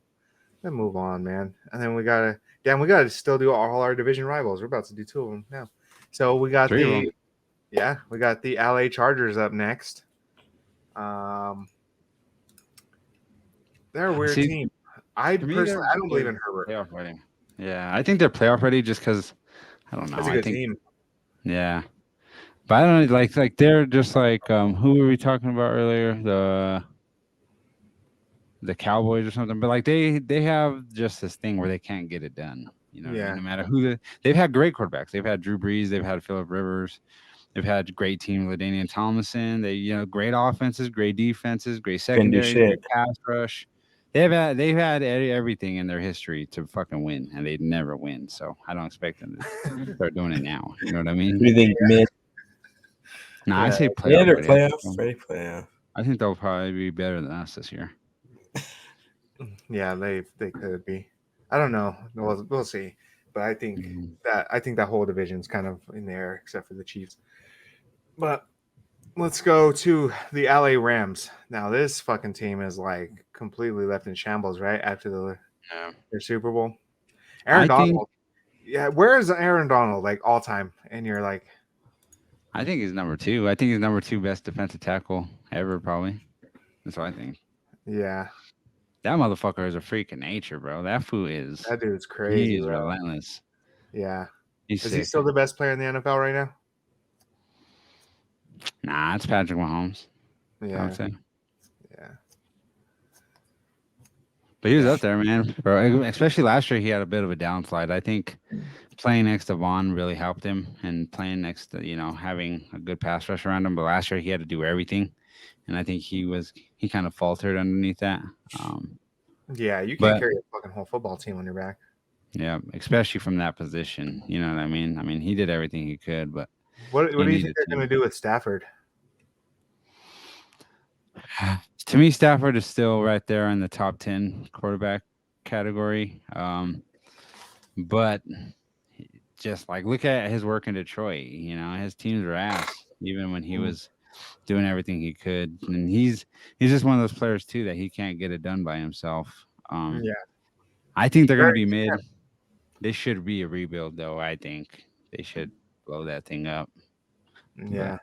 move on, man. And then we gotta still do all our division rivals. We're about to do 2 of them now. So we got 3 of them. we got the LA Chargers up next. They're a weird See, team. I to me, personally, they're- I don't believe in Herbert. Playoff ready. Yeah, I think they're playoff ready just because I don't know. That's a I good think team. yeah, but I don't like they're just like who were we talking about earlier? The Cowboys or something. But like they have just this thing where they can't get it done. You know, what I Yeah. mean? No matter who they've had great quarterbacks. They've had Drew Brees. They've had Phillip Rivers. They've had great team with LaDainian Tomlinson. They great offenses, great defenses, great Couldn't do secondary, great shit. pass rush. They've had everything in their history to fucking win, and they'd never win. So I don't expect them to start doing it now. You know what I mean? You think mid? No, I Yeah. say Yeah, playoff. they're ready. playoff. Ready playoff. I think they'll probably be better than us this year. Yeah, they could be. I don't know. We'll see. But I think Mhm. that whole division's kind of in the air except for the Chiefs. But let's go to the LA Rams. Now this fucking team is like completely left in shambles, right? After Yeah. their Super Bowl. Aaron I think- Donald. Yeah, where is Aaron Donald like all time? And you're like, I think he's number 2. I think he's number 2 best defensive tackle ever, probably. That's what I think. yeah, That motherfucker is a freak of nature, bro. That fool is. that dude's He crazy. is bro. relentless. Yeah. He's Is sick. he still the best player in the NFL right now? Nah, it's Patrick Mahomes. I Yeah. would say. Yeah. But he was up there, man. Bro, especially last year, he had a bit of a downslide. I think playing next to Vaughn really helped him, and playing next to having a good pass rush around him. But last year, he had to do everything, and I think he kind of faltered underneath that. Yeah, you can't But- carry a fucking whole football team on your back. Yeah, especially from that position. You know what I mean? I mean, he did everything he could, but What do you needed think they're to. going to do with Stafford? to me, Stafford is still right there in the top 10 quarterback category. But just like look at his work in Detroit. You know, his teams are ass even when he was doing everything he could, and he's just one of those players too that he can't get it done by himself. Yeah. I think they're gonna be Very- mid. They should be a rebuild though. I think they should blow that thing up. Yeah.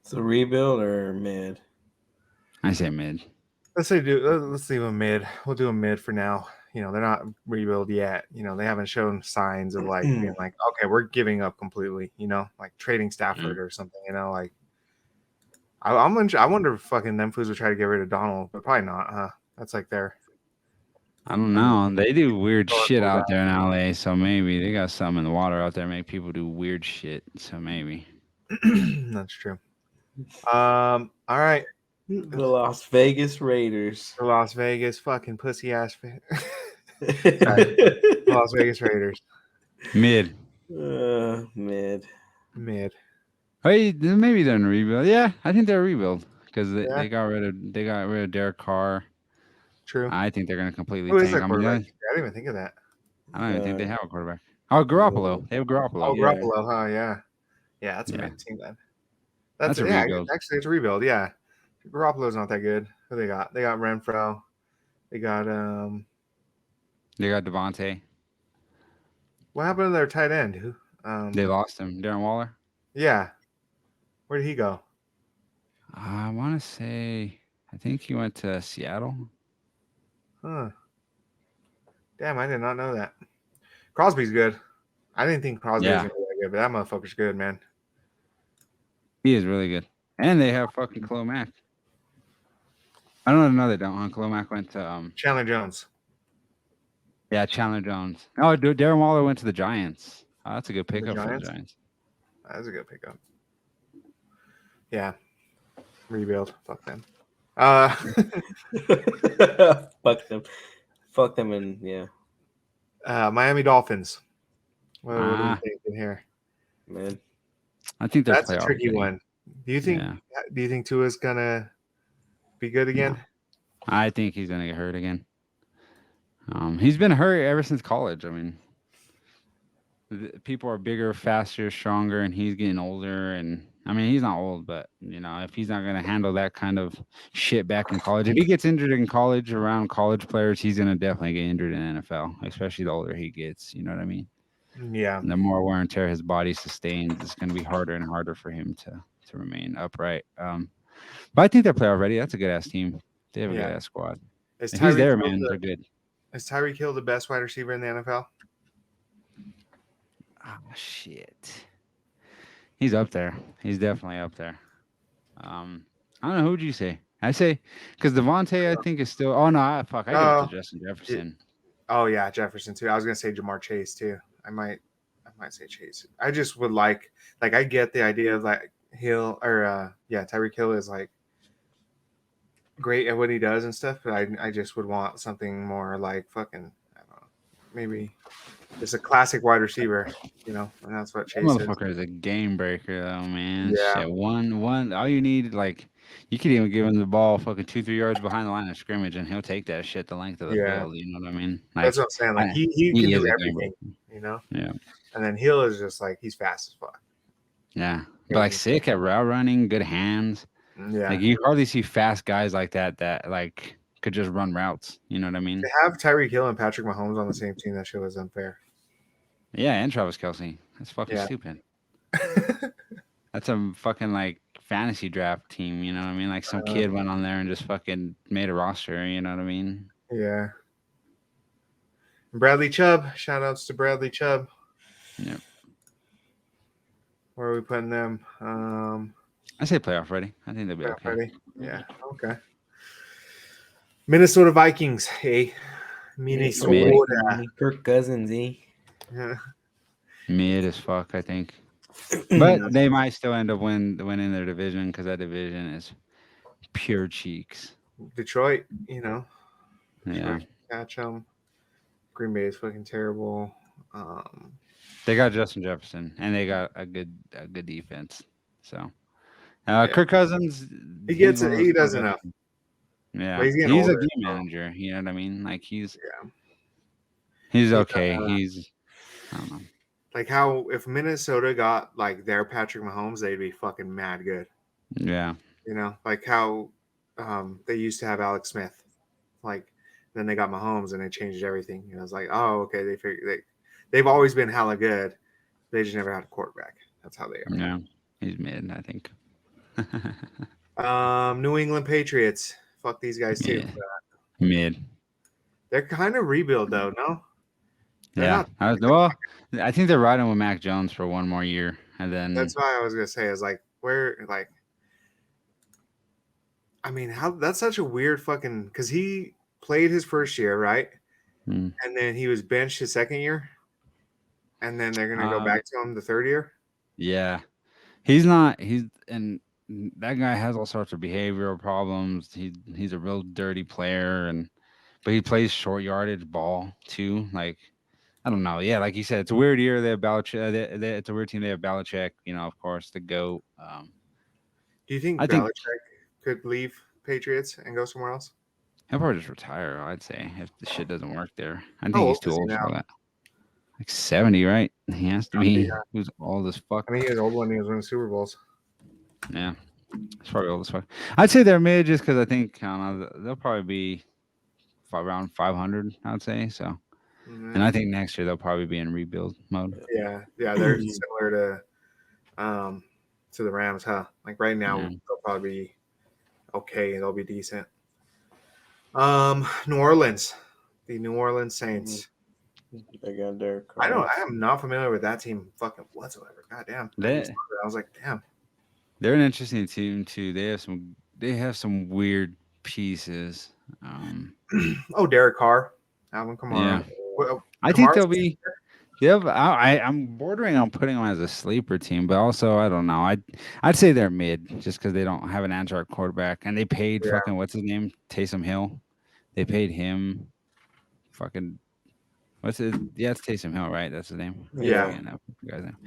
It's a rebuild or mid? I say mid. Let's leave them mid. We'll do a mid for now. You know, they're not rebuild yet. You know, they haven't shown signs of like being like, okay, we're giving up completely. You know, like trading Stafford or something. You know, like I wonder if fucking them fools would try to get rid of Donald, but probably not. Huh? That's like their. I don't know. They do weird shit out there in LA, so maybe they got something in the water out there. Make people do weird shit, so maybe. That's true. All right. The Las Vegas Raiders. The Las Vegas fucking pussy ass. Las Vegas Raiders. Mid. Mid. Mid. Hey, maybe they're in a rebuild. Yeah, I think they're a rebuild because Yeah. they got rid of Derek Carr. True. I think they're gonna completely Who is tank. that I mean, quarterback? I didn't even think of that. I don't even think they have a quarterback. Oh, Garoppolo. They have Garoppolo. Oh, Yeah. Garoppolo, huh? Yeah. Yeah, that's a Yeah. mid team then. That's a yeah, rebuild. actually, it's a rebuild. Yeah. Garoppolo's not that good. Who they got? They got Renfro. They got They got Devontae. what happened to their tight end? Who They lost him. Darren Waller. yeah. Where did he go? I want to say, I think he went to Seattle. Huh. Damn, I did not know that. Crosby's good. I didn't think Crosby was Yeah. gonna be that good, but that motherfucker's good, man. He is really good. And they have fucking Khalil Mack. I don't know they don't. Huh? Khalil Mack went to Chandler Jones. Chandler Jones. Oh, dude, Darren Waller went to the Giants. Oh, that's a good pickup for the Giants? Giants. That was a good pickup. Yeah. Rebuild. Fuck them. Fuck them, and yeah, Miami Dolphins. What are Ah. you thinking here? man. I think they're That's a playoff tricky ready. one. Do you think? Yeah. Do you think Tua's gonna be good again? I think he's gonna get hurt again. He's been hurt ever since college. I mean, people are bigger, faster, stronger, and he's getting older. And I mean, he's not old, but you know, if he's not gonna handle that kind of shit back in college, if he gets injured in college around college players, he's gonna definitely get injured in the NFL, especially the older he gets. You know what I mean? Yeah. And the more wear and tear his body sustains, it's going to be harder and harder for him to remain upright. But I think they're playoff ready. That's a good ass team. They have a Yeah. good ass squad. Is If he's Tyreek there, Hill man, the- they're good. Is Tyreek Hill the best wide receiver in the NFL? Oh shit, he's up there. He's definitely up there. I don't know. Who would you say? I say because Devontae, I think is still. Oh no, I give it No. to Justin Jefferson. Oh yeah, Jefferson too. I was gonna say Jamar Chase too. I might say Chase. I just would like I get the idea of like Hill or Tyreek Hill is like great at what he does and stuff, but I just would want something more like fucking I don't know, maybe just a classic wide receiver, you know, and that's what That Chase is. motherfucker is a game breaker though, man. Yeah. Shit, one. All you need, like, you could even give him the ball fucking 2-3 yards behind the line of scrimmage, and he'll take that shit the length of the Yeah. field. You know what I mean? Like, That's what I'm saying. Like he he can is do a game everything, you know. yeah, And then Hill is just like he's fast as fuck. yeah. But like sick at route running, good hands. Yeah. Like you hardly see fast guys like that like could just run routes. You know what I mean? To have Tyreek Hill and Patrick Mahomes on the same team, that shit was unfair. Yeah, and Travis Kelce. That's fucking Yeah. stupid. That's a fucking like fantasy draft team. You know what I mean? Like some kid went on there and just fucking made a roster. You know what I mean? Yeah. Bradley Chubb. Shout outs to Bradley Chubb. Yep. Where are we putting them? I say playoff ready. I think they'll be Playoff okay. ready? Yeah. Okay. Minnesota Vikings. Hey. Minnesota. Kirk Cousins, Yeah. Mid as fuck, I think. But they might still end up winning their division because that division is pure cheeks. Detroit, you know, Yeah. catch them. Green Bay is fucking terrible. They got Justin Jefferson and they got a good defense. So Kirk Cousins, He gets he's one it. of He those does guys that- enough. Yeah. But he's He's getting a older, game so- manager, you know what I mean? Like he's Yeah. He's Yeah. okay. I don't know. Like how if Minnesota got like their Patrick Mahomes, they'd be fucking mad good. Yeah. Like how they used to have Alex Smith. Like then they got Mahomes and they changed everything. It's like, oh, okay, they've always been hella good. They just never had a quarterback. That's how they are. Yeah. He's mid, I think. New England Patriots. Fuck these guys too. Yeah. Mid. They're kind of rebuild though, no? They're Yeah. not. Well, I think they're riding with Mac Jones for one more year, and then That's why I was gonna say is like where like. I mean, how that's such a weird fucking because he played his first year, right? Hmm. And then he was benched his second year, and then they're gonna go back to him the third year. Yeah, he's not. And that guy has all sorts of behavioral problems. He's a real dirty player, but he plays short yardage ball too. Like I don't know. Yeah, like you said, it's a weird year. They have Belichick. It's a weird team. They have Belichick. Of course, the GOAT. Do you think I think Belichick could leave Patriots and go somewhere else? he'll probably just retire. I'd say if the shit doesn't work there. I think How he's old too is he old for now? that. Like 70, right? He has to be. Yeah. Who's old as fuck? I mean, he was old when he was winning Super Bowls. Yeah, it's probably old as fuck. I'd say they're mid just because I think I don't know, they'll probably be around 500. I'd say so, and I think next year they'll probably be in rebuild mode. Yeah, they're similar to the Rams, huh? Like right now, Yeah. they'll probably be okay. They'll be decent. New Orleans, the New Orleans Saints. They got Derek Carr. I am not familiar with that team fucking whatsoever. God damn. I was like, damn. They're an interesting team too. They have some weird pieces. Oh, Derek Carr, Alvin Kamara. Yeah. Well, I think Kamara's- they'll be. Yeah, I'm bordering on putting them as a sleeper team, but also I don't know. I'd say they're mid just because they don't have an answer at quarterback, and they paid fucking what's his name, Taysom Hill. They paid him, fucking what's it? Yeah, it's Taysom Hill, right? That's his name. Yeah. Guy's name.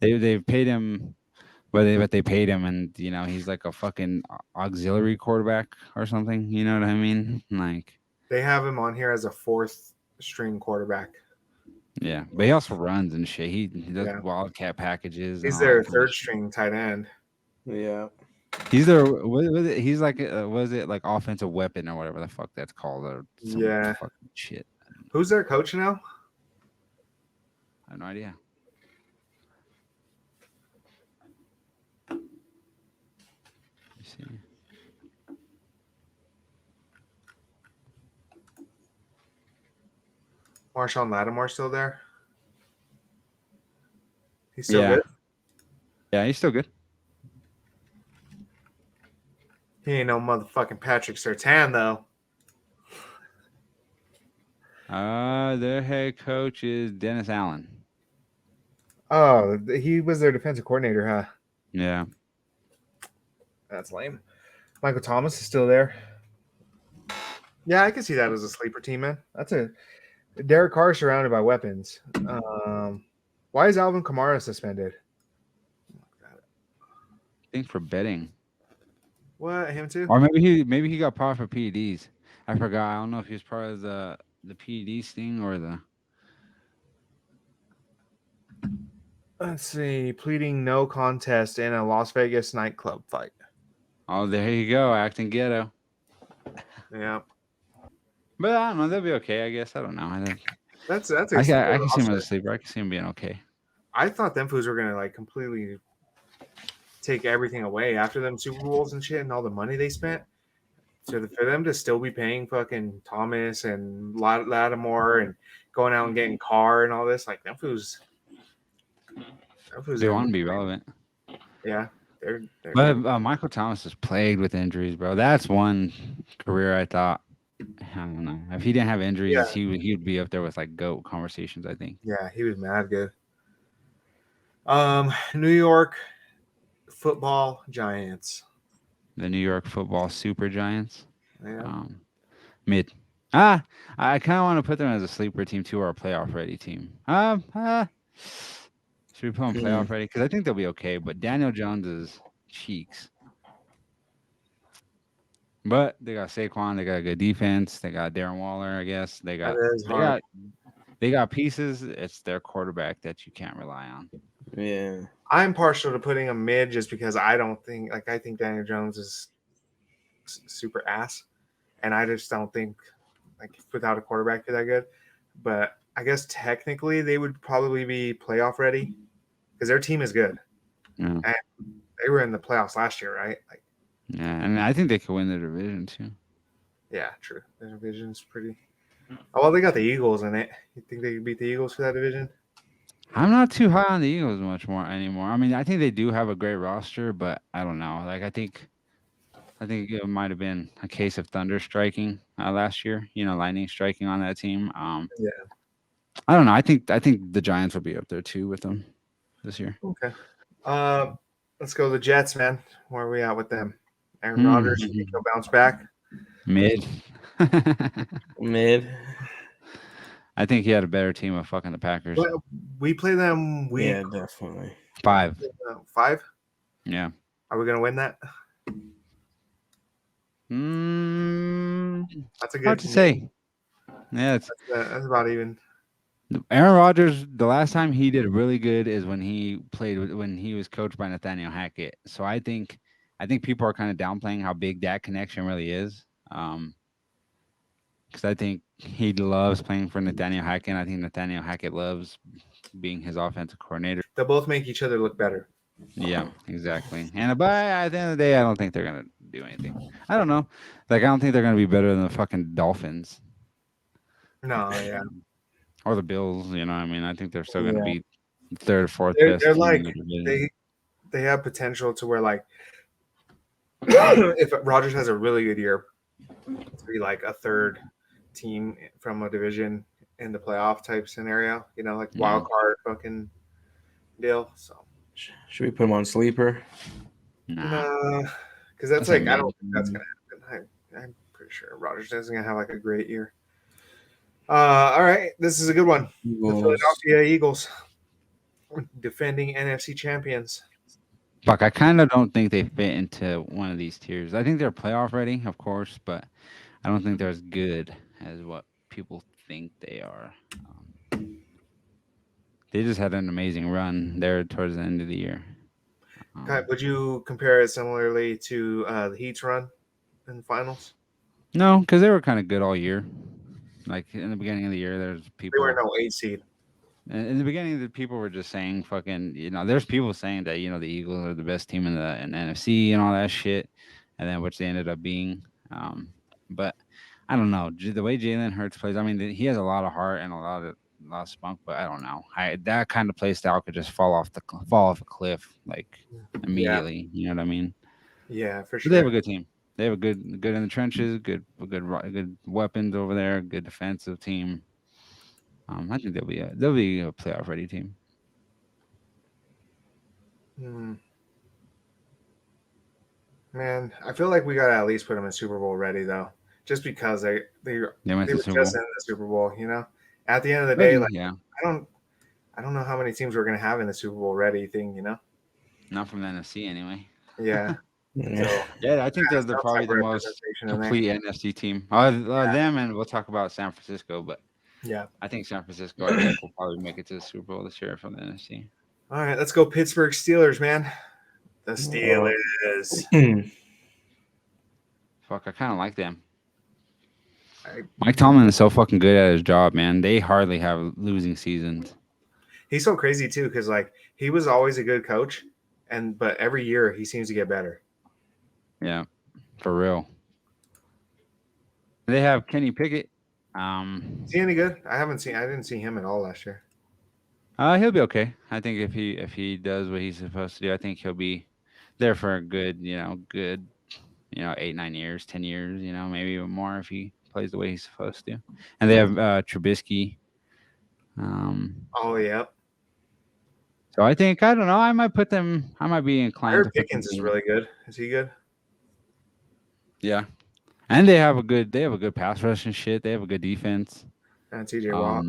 They paid him, but they paid him, and he's like a fucking auxiliary quarterback or something. You know what I mean? Like They have him on here as a fourth string quarterback. yeah, but he also runs and shit. He does wildcat packages. He's and all their that kind of third shit. string tight end. Yeah. He's their he's like was it like offensive weapon or whatever the fuck that's called or some fucking shit. Who's their coach now? I have no idea. Let's see. Marshawn Lattimore still there? He's still Yeah. good. Yeah, he's still good. He ain't no motherfucking Patrick Surtain though. Their head coach is Dennis Allen. Oh, he was their defensive coordinator, huh? Yeah. That's lame. Michael Thomas is still there. Yeah, I can see that as a sleeper team, man. That's a Derek Carr surrounded by weapons. Why is Alvin Kamara suspended? I think for betting. What, him too? Or maybe he got part for PEDs. I forgot. I don't know if he was part of the PEDs thing or the. Let's see. Pleading no contest in a Las Vegas nightclub fight. Oh, there you go, acting ghetto. Yeah. But I don't know. They'll be okay, I guess. I don't know. That's I can see him as a sleeper. I can see him being okay. I thought them fools were gonna like completely take everything away after them Super Bowls and shit and all the money they spent. So for them to still be paying fucking Thomas and Lattimore and going out and getting Carr and all this, like them fools They want to be relevant. Yeah, they're But Michael Thomas is plagued with injuries, bro. That's one career I thought. I don't know. If he didn't have injuries, he would be up there with like GOAT conversations, I think. Yeah, he was mad good. New York Football Giants. The New York Football Super Giants. Yeah. Mid. I kind of want to put them as a sleeper team too, or a playoff ready team. Should we put them playoff ready? Because I think they'll be okay. But Daniel Jones is cheeks. But they got Saquon. They got a good defense. They got Darren Waller, I guess. They got they got pieces. It's their quarterback that you can't rely on. Yeah. I'm partial to putting him mid just because I think Daniel Jones is super ass, and I just don't think like without a quarterback you're that good. But I guess technically they would probably be playoff ready because their team is good. Yeah. And they were in the playoffs last year, right? Like, Yeah, and I think they could win the division too. yeah, true. Their division's pretty. Oh well, they got the Eagles in it. You think they could beat the Eagles for that division? I'm not too high on the Eagles much more anymore. I mean, I think they do have a great roster, but I don't know. Like, I think it might have been a case of thunder striking last year. Lightning striking on that team. Yeah. I don't know. I think the Giants will be up there too with them this year. Okay. Let's go to the Jets, man. Where are we at with them? Aaron Rodgers, you think he'll bounce back? Mid. Mid. I think he had a better team of fucking the Packers. But we play them week Yeah, definitely. 5. 5. Yeah. Are we gonna win that? That's a good. Hard to say. Yeah, it's That's about even. Aaron Rodgers. The last time he did really good is when he was coached by Nathaniel Hackett. So I think people are kind of downplaying how big that connection really is. Because I think he loves playing for Nathaniel Hackett. And I think Nathaniel Hackett loves being his offensive coordinator. They'll both make each other look better. Yeah, exactly. But at the end of the day, I don't think they're gonna do anything. I don't know. Like, I don't think they're gonna be better than the fucking Dolphins No, yeah. or the Bills. You know what I mean? I think they're still gonna be third or fourth They're best. team in like the division. they have potential to where like if Rodgers has a really good year, to be like a third team from a division in the playoff type scenario. Like wild card fucking deal. So. Should we put him on sleeper? Nah. Because that's That's like I amazing. don't think that's gonna happen. I'm pretty sure Rodgers isn't gonna have like a great year. All right, this is a good one. The Philadelphia Eagles, defending NFC champions. Fuck, I kind of don't think they fit into one of these tiers. I think they're playoff ready, of course, but I don't think they're as good as what people think they are. They just had an amazing run there towards the end of the year. Would you compare it similarly to the Heat's run in the finals? No, because they were kind of good all year. Like in the beginning of the year, there's people. They were no 8 seed. In the beginning, the people were just saying fucking. There's people saying that the Eagles are the best team in the NFC and all that shit, and then which they ended up being. But I don't know the way Jalen Hurts plays. I mean, he has a lot of heart and a lot of spunk, but I don't know. That kind of play style could just fall off a cliff like immediately. You know what I mean? Yeah, for But sure. they have a good team. They have a good in the trenches, good weapons over there, good defensive team. I think they'll be a playoff ready team. Man, I feel like we gotta at least put them in Super Bowl ready though, just because they were went to just Super in Bowl. the Super Bowl. At the end of the day, like Yeah, I don't know how many teams we're gonna have in the Super Bowl ready thing. not from the NFC anyway. Yeah. Yeah. Yeah, I think they're probably the most representation in there. complete NFC team. Them, and we'll talk about San Francisco, but Yeah. I think San Francisco I think will probably make it to the Super Bowl this year from the NFC. All right, let's go Pittsburgh Steelers, man. The Steelers. Fuck, I kind of like them. I- Mike Tomlin is so fucking good at his job, man. They hardly have losing seasons. He's so crazy too, because like he was always a good coach, but every year he seems to get better. Yeah, for real. They have Kenny Pickett. Is he any good? I didn't see him at all last year. He'll be okay. I think if he does what he's supposed to do, I think he'll be there for a good 8, 9 years, 10 years, maybe even more if he plays the way he's supposed to. And they have Trubisky. Oh yeah. So I don't know. I might be I inclined heard to put Pickens is really good. Is he good? Yeah. And they have a good pass rush and shit. They have a good defense. And TJ Watt.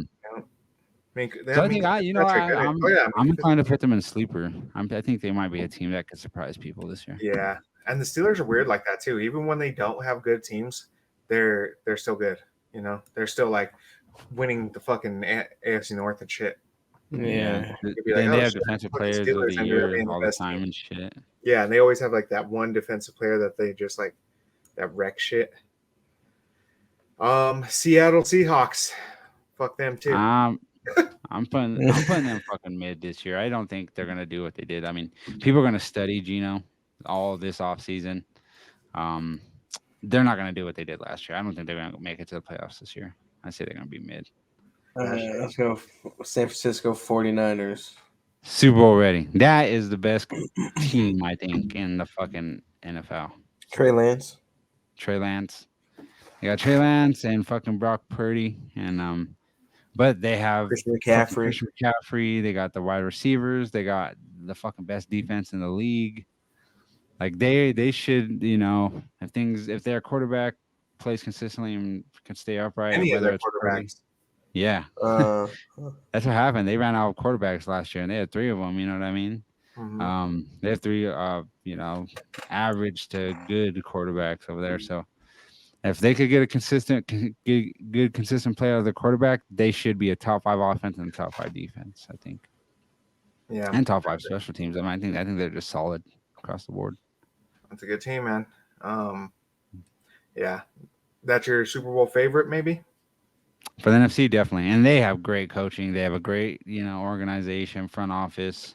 So I think I'm inclined to put them in sleeper. I think they might be a team that could surprise people this year. Yeah, and the Steelers are weird like that too. Even when they don't have good teams, they're still good. They're still like winning the fucking AFC North and shit. Yeah. You'd be Then like, they oh, have shit, defensive fucking players of Steelers the ended up year being the all the best time team. and shit. Yeah, and they always have like that one defensive player that they just like that wreck shit. Seattle Seahawks. Fuck them too. I'm putting them fucking mid this year. I don't think they're gonna do what they did. I mean, people are gonna study Geno all this offseason. They're not gonna do what they did last year. I don't think they're gonna make it to the playoffs this year. I say they're gonna be mid. Let's go San Francisco 49ers. Super Bowl ready. That is the best team I think in the fucking NFL. Trey Lance. Trey Lance. They got Trey Lance and fucking Brock Purdy and but they have Christian fucking McCaffrey. Christian McCaffrey. They got the wide receivers. They got the fucking best defense in the league. Like they should, if their quarterback plays consistently and can stay upright, Any of whether their it's Purdy. quarterbacks. Yeah, that's what happened. They ran out of quarterbacks last year, and they had 3 of them. You know what I mean? Mhm. They have 3, average to good quarterbacks over there. So if they could get a good consistent play out of the quarterback, they should be a top 5 offense and top 5 defense, I think, Yeah, and top 5 special teams. I mean, I think they're just solid across the board. that's a good team, man. Yeah, that's your Super Bowl favorite, maybe. For the NFC, definitely, and they have great coaching. They have a great, organization, front office.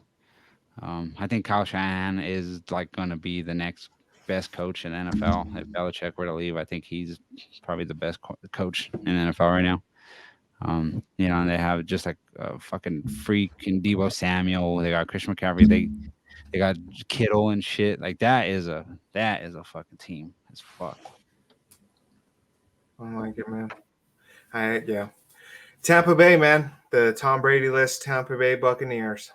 I think Kyle Shanahan is like going to be the next best coach in the NFL. If Belichick were to leave, I think he's probably the best coach in the NFL right now. And they have just like a fucking freak and Deebo Samuel. They got Christian McCaffrey. They got Kittle and shit. Like that is a fucking team. It's fuck. I like it, man. Yeah. Tampa Bay, man. The Tom Brady list. Tampa Bay Buccaneers.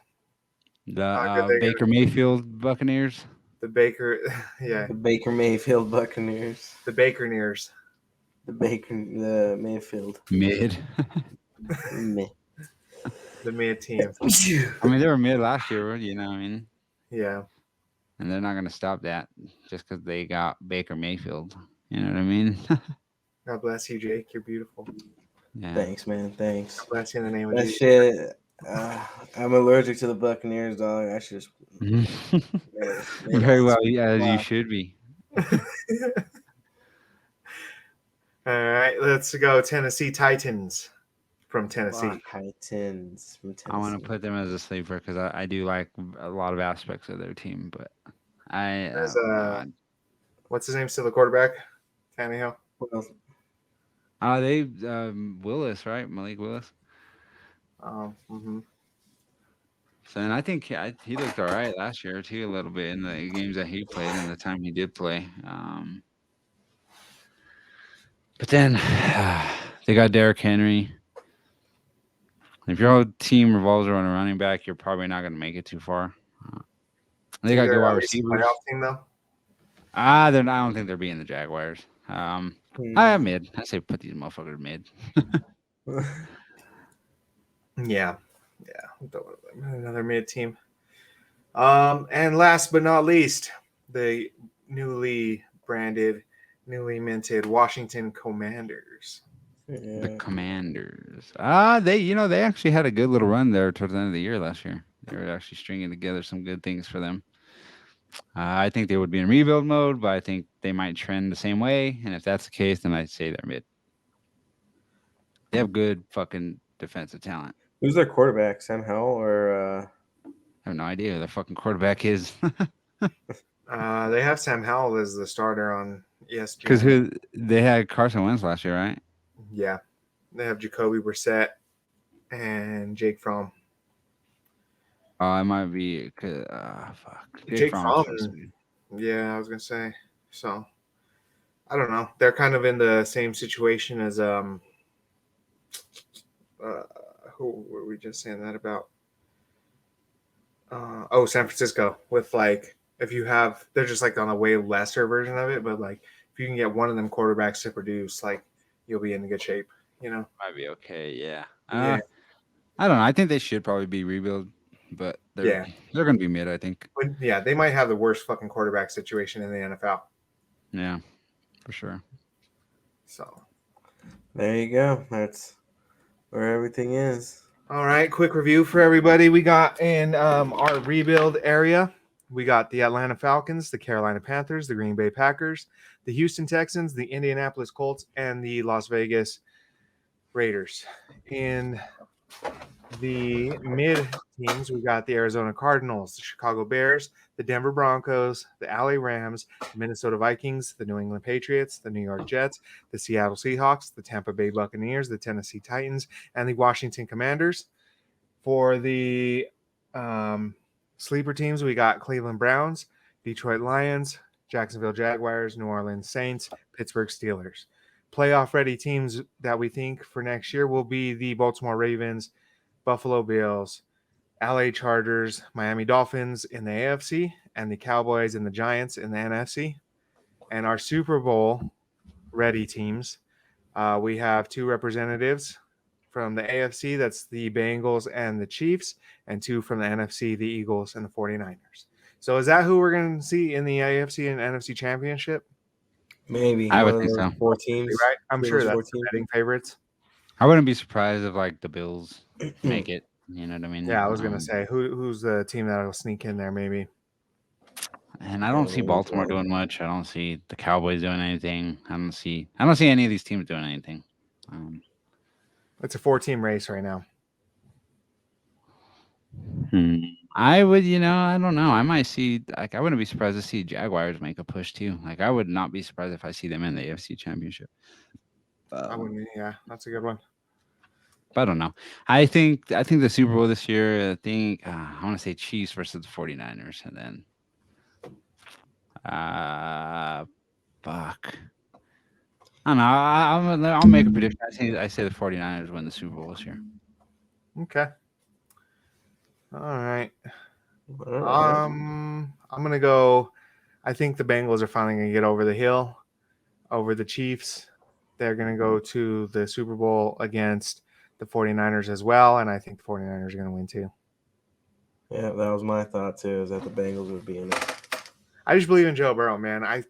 The Baker Mayfield Buccaneers. The Baker, The Baker Mayfield Buccaneers. the Bakerneers. The Mayfield. Mid. Meh. The mid team. I mean, they were mid last year. You know what I mean? Yeah. And they're not going to stop that just because they got Baker Mayfield. You know what I mean? God bless you, Jake. You're beautiful. Yeah. Thanks, man. Thanks. God bless you in the name of That Jesus. shit. I'm allergic to the Buccaneers, dog. I should just. Very well, as you should be. All right, let's go. Tennessee Titans from Tennessee. Titans from Tennessee. I want to put them as a sleeper because I do like a lot of aspects of their team, but There's, what's his name? Still the quarterback? Tannehill. they Willis, right? Malik Willis. Mhm. So, and I think he looked all right last year too, a little bit in the games that he played and the time he did play. But then they got Derrick Henry. If your whole team revolves around a running back, you're probably not going to make it too far. They got good wide receivers. Playoff team though. I don't think they're beating the Jaguars. I have mid. I say put these motherfuckers mid. Yeah. Another mid team. And last but not least, the newly branded, newly minted Washington Commanders. The Commanders. They actually had a good little run there towards the end of the year last year. They were actually stringing together some good things for them. I think they would be in rebuild mode, but I think they might trend the same way. And if that's the case, then I'd say they're mid. They have good fucking defensive talent. Who's their quarterback? Sam Howell or? I have no idea who their fucking quarterback is. They have Sam Howell as the starter on ESPN. Because they had Carson Wentz last year, right? Yeah. They have Jacoby Brissett and Jake Fromm. It might be fuck. Jake Fromm. Yeah, I was gonna say. So I don't know. They're kind of in the same situation as who were we just saying that about? San Francisco with like if you have they're just like on a way lesser version of it, but like if you can get one of them quarterbacks to produce, like you'll be in good shape, you know. Might be okay, yeah. Yeah. I don't know. I think they should probably be rebuild, but they're gonna be mid, I think. But yeah, they might have the worst fucking quarterback situation in the NFL. Yeah, for sure. So There you go. That's where everything is. All right, quick review for everybody. We got in our rebuild area, we got the Atlanta Falcons, the Carolina Panthers, the Green Bay Packers, the Houston Texans, the Indianapolis Colts, and the Las Vegas Raiders. In the mid teams, we got the Arizona Cardinals, the Chicago Bears, the Denver Broncos, the LA Rams, the Minnesota Vikings, the New England Patriots, the New York Jets, the Seattle Seahawks, the Tampa Bay Buccaneers, the Tennessee Titans, and the Washington Commanders. For the sleeper teams, we got Cleveland Browns, Detroit Lions, Jacksonville Jaguars, New Orleans Saints, Pittsburgh Steelers. Playoff ready teams that we think for next year will be the Baltimore Ravens, Buffalo Bills, LA Chargers, Miami Dolphins in the AFC, and the Cowboys and the Giants in the NFC. And our Super Bowl ready teams, we have 2 representatives from the AFC, that's the Bengals and the Chiefs, and 2 from the NFC, the Eagles and the 49ers. So is that who we're going to see in the AFC and NFC championship? Maybe I would one of think those so. 4 teams. Right? I'm sure Those 4 that's the teams. betting favorites. I wouldn't be surprised if like the Bills make it. You know what I mean? Yeah, I was going to say, who's the team that'll sneak in there maybe? And I don't see Baltimore doing much. I don't see the Cowboys doing anything. I don't see any of these teams doing anything. It's a 4-team race right now. I would, I don't know. I might see, like, I wouldn't be surprised to see Jaguars make a push too. Like, I would not be surprised if I see them in the AFC Championship. I wouldn't. Yeah, that's a good one. But I don't know. I think the Super Bowl this year, I want to say Chiefs versus the 49ers. And then, fuck. I don't know. I'll make a prediction. I say the 49ers win the Super Bowl this year. Okay. All right. I'm going to go. I think the Bengals are finally going to get over the hill, over the Chiefs. They're going to go to the Super Bowl against the 49ers as well, and I think the 49ers are going to win too. Yeah, that was my thought too, is that the Bengals would be in it. I just believe in Joe Burrow, man.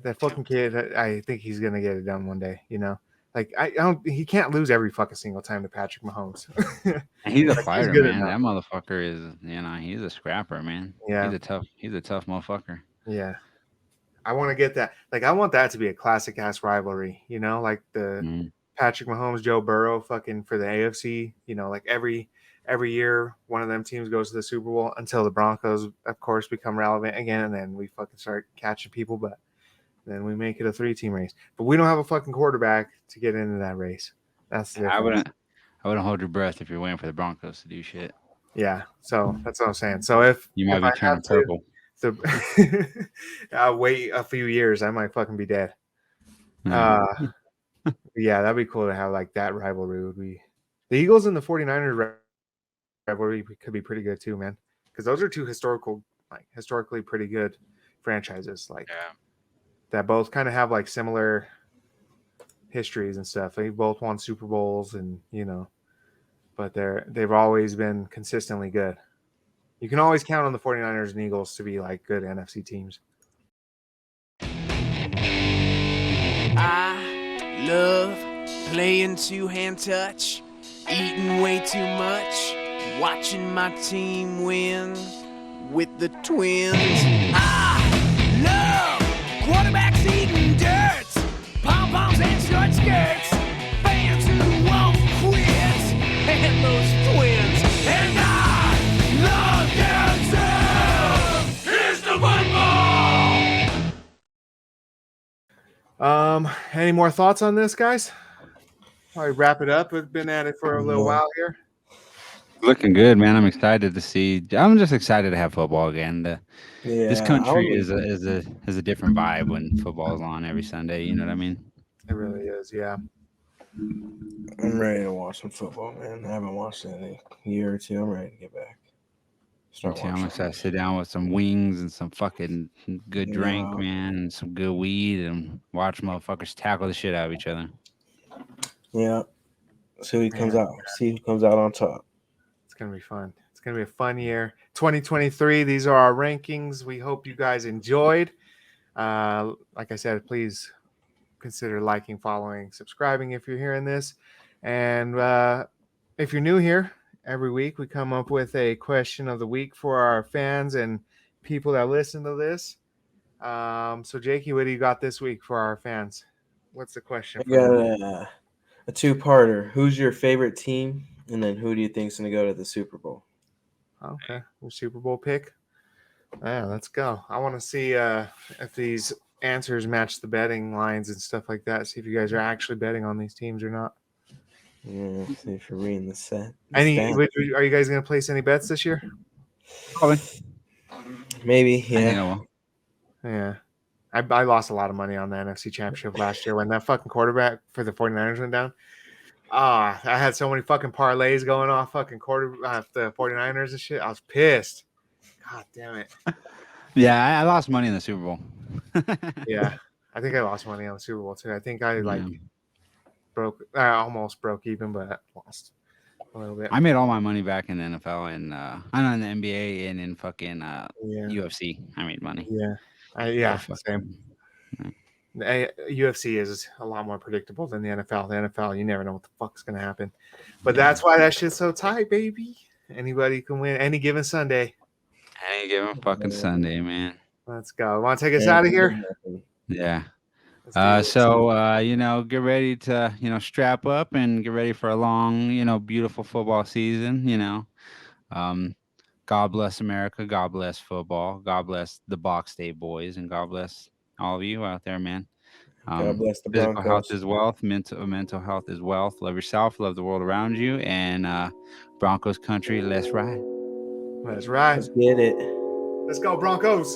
That fucking kid, I think he's going to get it done one day, Like, he can't lose every fucking single time to Patrick Mahomes. And he's a fighter, good man. enough. That motherfucker is, he's a scrapper, man. Yeah. He's a tough motherfucker. Yeah. I want to get that. Like, I want that to be a classic ass rivalry, like the Patrick Mahomes, Joe Burrow fucking for the AFC, like every year one of them teams goes to the Super Bowl until the Broncos, of course, become relevant again. And then we fucking start catching people, but then we make it a 3-team race. But we don't have a fucking quarterback to get into that race. That's the difference. I wouldn't hold your breath if you're waiting for the Broncos to do shit. Yeah. So that's what I'm saying. So if you might be turning purple. Wait a few years, I might fucking be dead. Yeah, that'd be cool to have like that rivalry. Would be the Eagles and the 49ers rivalry could be pretty good too, man. Because those are 2 historically pretty good franchises, that both kind of have like similar histories and stuff. They both won Super Bowls, and but they've always been consistently good. You can always count on the 49ers and Eagles to be like good NFC teams. I love playing 2-hand touch, eating way too much, watching my team win with the Twins. I love quarterbacks eating dirt, pom-poms and short skirts, fans who won't quit, and those Twins. And I love them too. Here's the football. Any more thoughts on this, guys? Probably wrap it up. We've been at it for a little while here. Looking good, man. I'm excited to see. I'm just excited to have football again. This country is a different vibe when football is on every Sunday. You know what I mean? It really is, yeah. I'm ready to watch some football, man. I haven't watched it in a year or 2. I'm ready to get back. I'm excited to sit down with some wings and some fucking good drink, man, and some good weed, and watch motherfuckers tackle the shit out of each other. Yeah. See who comes out. See who comes out on top. It's gonna be fun. It's gonna be a fun year. 2023. These are our rankings. We hope you guys enjoyed. Like I said, please consider liking, following, subscribing if you're hearing this, and if you're new here, every week we come up with a question of the week for our fans and people that listen to this. So Jakey, what do you got this week for our fans? What's the question? I got a two-parter. Who's your favorite team? And then who do you think's going to go to the Super Bowl? Okay, your Super Bowl pick. Yeah, let's go. I want to see if these answers match the betting lines and stuff like that. See if you guys are actually betting on these teams or not. Yeah, see if you're reading the set. Are you guys going to place any bets this year? Probably. Maybe, I think I yeah. will. Yeah. I lost a lot of money on the NFC Championship last year when that fucking quarterback for the 49ers went down. I had so many fucking parlays going off fucking the 49ers and shit. I was pissed. God damn it. Yeah, I lost money in the Super Bowl. Yeah. I think I lost money on the Super Bowl too. I think I almost broke even, but I lost a little bit. I made all my money back in the NFL and I know in the NBA and in fucking UFC. I made money. Yeah. Same. The UFC is a lot more predictable than the NFL. The NFL, you never know what the fuck's gonna happen. But that's why that shit's so tight, baby. Anybody can win any given Sunday. Any given fucking Sunday, man. Let's go. Want to take us out of here? Yeah. Let's do it. Get ready to, strap up and get ready for a long, beautiful football season, God bless America. God bless football. God bless the Box Day boys, and God bless all of you out there, man. God bless the Physical Broncos. health is wealth. Mental health is wealth. Love yourself. Love the world around you. And Broncos country, let's ride. Let's ride. Let's get it. Let's go, Broncos.